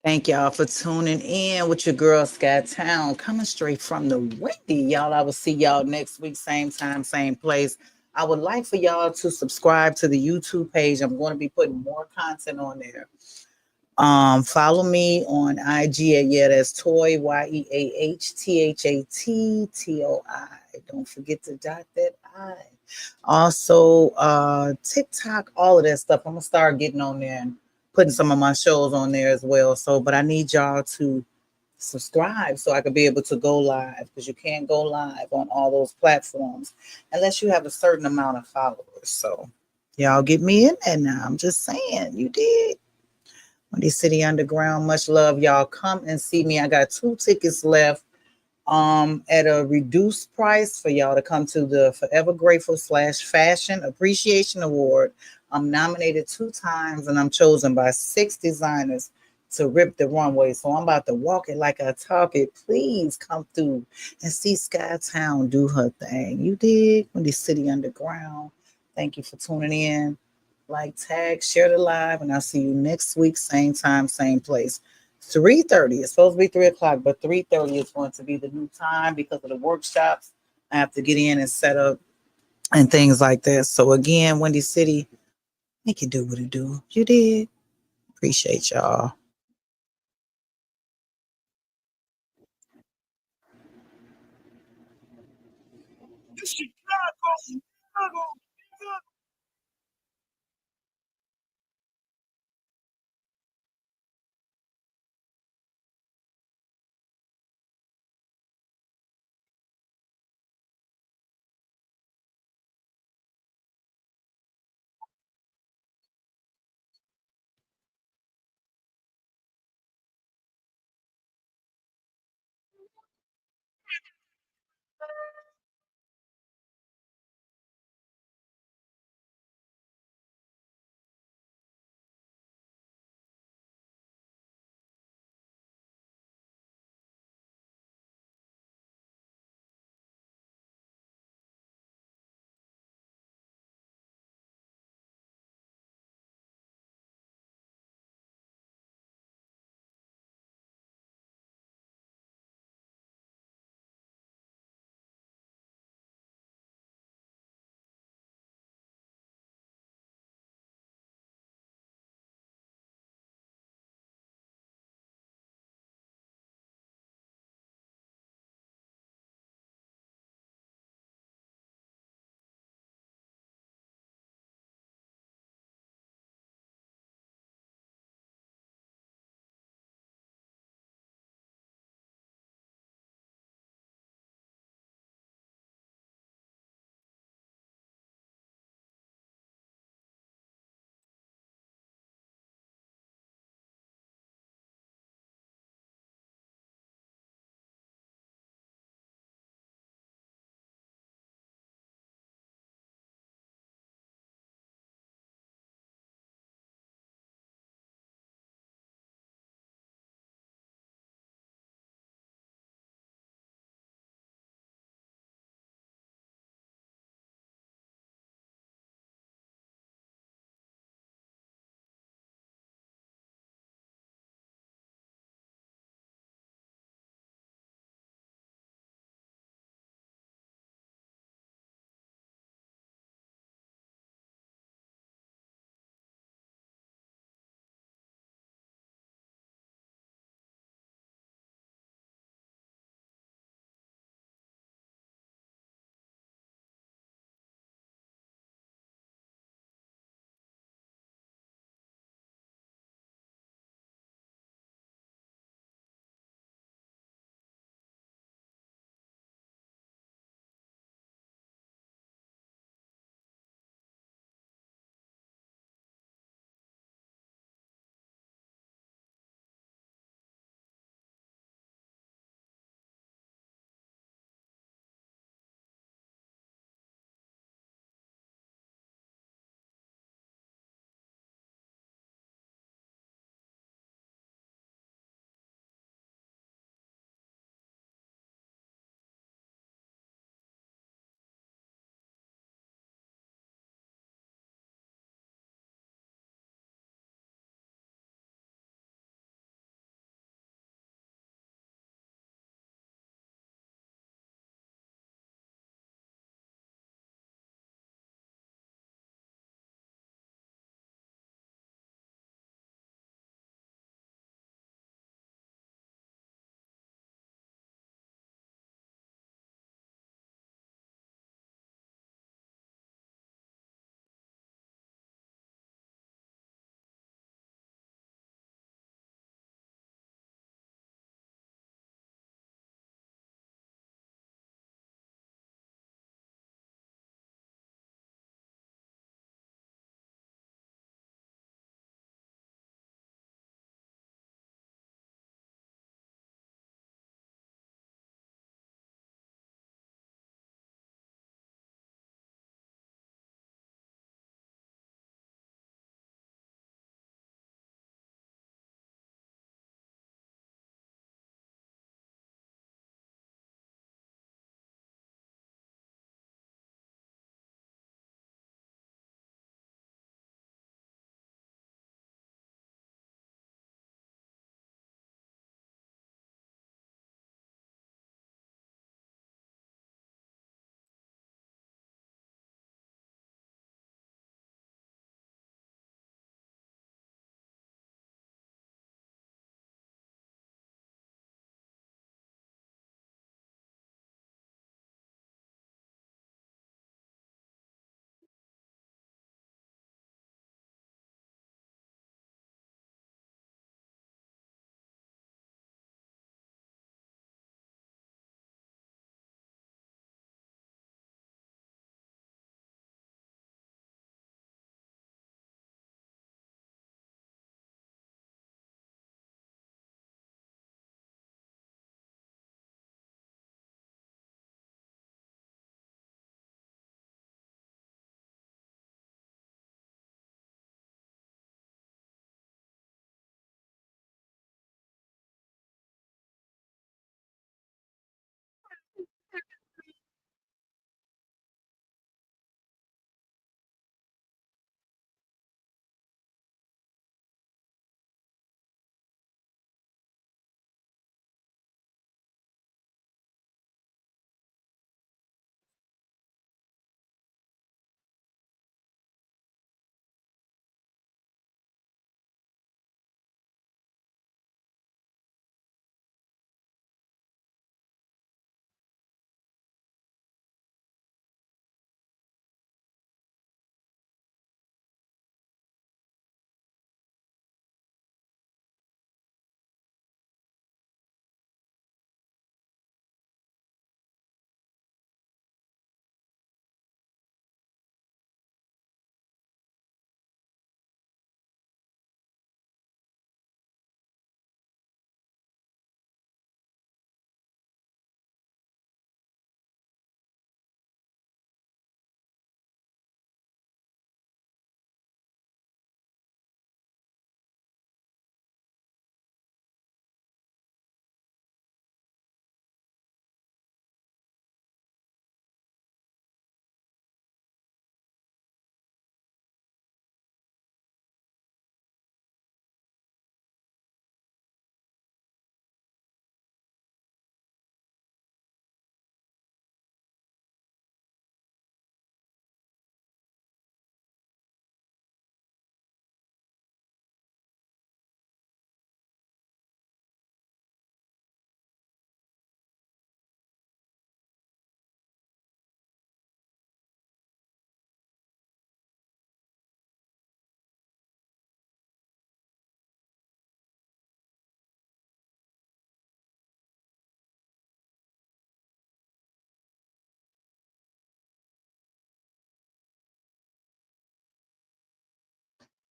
Thank y'all for tuning in with your girl SKYTOWN, coming straight from the Wendy. Y'all, I will see y'all next week, same time, same place. I would like for y'all to subscribe to the YouTube page. I'm going to be putting more content on there. Follow me on IG at that's Toy YEAHTHATTOI. Don't forget to dot that I. Also, TikTok, all of that stuff. I'm gonna start getting on there and putting some of my shows on there as well. So, but I need y'all to subscribe so I could be able to go live because you can't go live on all those platforms unless you have a certain amount of followers. So Y'all get me in there now. I'm just saying, you did. Windy City Underground, much love, y'all. Come and see me. I got 2 tickets left at a reduced price for y'all to come to the Forever Grateful / Fashion Appreciation Award. I'm nominated 2 times and I'm chosen by 6 designers to rip the runway. So I'm about to walk it like I talk it. Please come through and see SKYTOWN do her thing. You did? Windy City Underground. Thank you for tuning in. Like, tag, share the live, and I'll see you next week, same time, same place. 3:30. It's supposed to be 3 o'clock, but 3:30 is going to be the new time because of the workshops. I have to get in and set up and things like that. So again, Windy City, make it do what it do. You did. Appreciate y'all.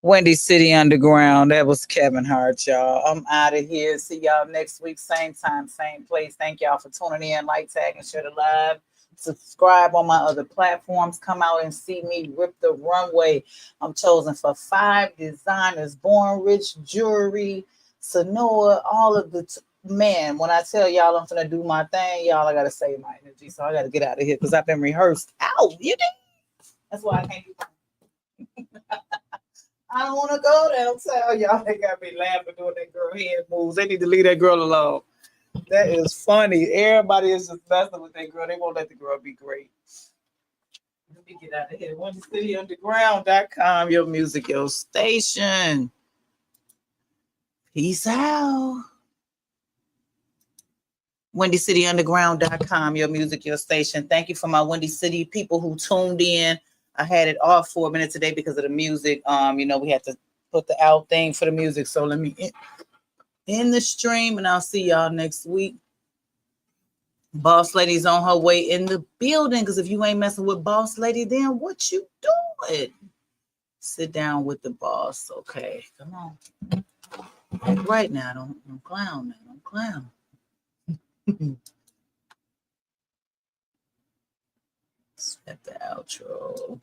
Windy City Underground. That was Kevin Hart, y'all. I'm out of here. See y'all next week, same time, same place. Thank y'all for tuning in. Like, tag, and share the live. Subscribe on my other platforms. Come out and see me rip the runway. I'm chosen for 5 designers: Born Rich Jewelry, Sonora, all of the man. When I tell y'all I'm gonna do my thing, y'all, I gotta save my energy. So I gotta get out of here because I've been rehearsed. Ow, you did. That's why I can't do. I don't want to go downtown. Y'all, they got me laughing doing that girl head moves. They need to leave that girl alone. That is funny. Everybody is just messing with that girl. They won't let the girl be great. Let me get out of here. WindyCityUnderground.com, your music, your station. Peace out. WindyCityUnderground.com, your music, your station. Thank you for my Windy City people who tuned in. I had it off for a minute today because of the music. We had to put the out thing for the music. So let me end the stream and I'll see y'all next week. Boss Lady's on her way in the building because if you ain't messing with Boss Lady, then what you doing? Sit down with the boss. Okay, come on. Right now, don't clown, man. Don't clown. Set the outro.